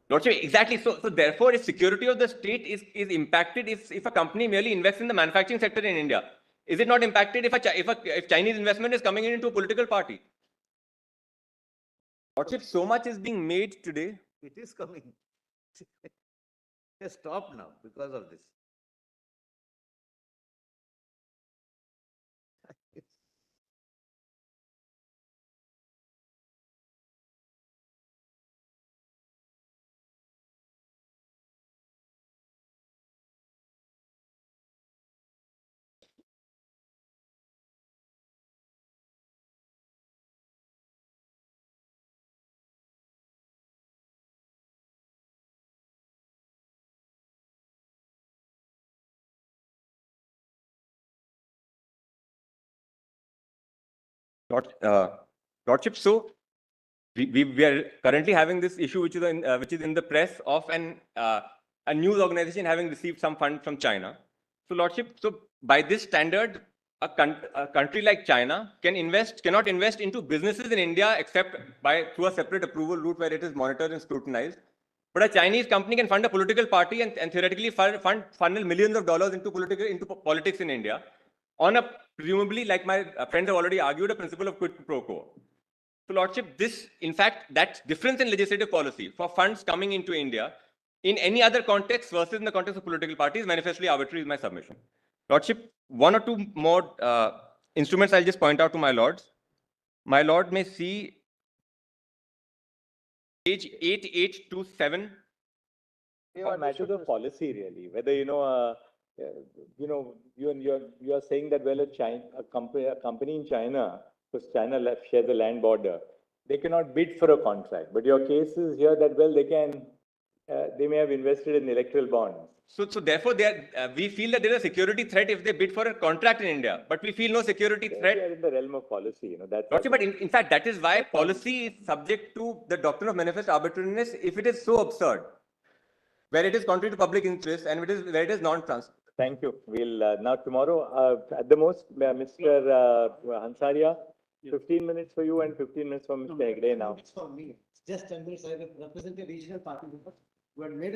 Lordship, exactly. So therefore, if security of the state is impacted if a company merely invests in the manufacturing sector in India, is it not impacted if Chinese investment is coming into a political party? Lordship, so much is being made today. It is coming. It has stopped now because of this. Lordship, so we are currently having this issue which is in the press of a news organization having received some fund from China. So Lordship, so by this standard, a country like China cannot invest into businesses in India except through a separate approval route where it is monitored and scrutinized. But a Chinese company can fund a political party and theoretically funnel millions of dollars into politics in India on a presumably, like my friends have already argued, a principle of quid pro quo. So Lordship, that difference in legislative policy for funds coming into India in any other context versus in the context of political parties manifestly arbitrary is my submission. Lordship, one or two more instruments I'll just point out to my lords. My lord may see page 8827. A matter of policy, really. Whether you are saying that a company in China, because China shares the land border, they cannot bid for a contract. But your case is here that they may have invested in electoral bonds. So therefore, we feel that there is a security threat if they bid for a contract in India, but we feel no security threat. They are in the realm of policy, That's But in fact, that is why policy is subject to the doctrine of manifest arbitrariness if it is so absurd, where it is contrary to public interest and where it is non-transparent. Thank you. We'll now tomorrow, at the most, Mr. Hansaria, 15 minutes for you and 15 minutes for Mr. Hegde now. It's for me. Just 10 minutes. I represent a regional party who had made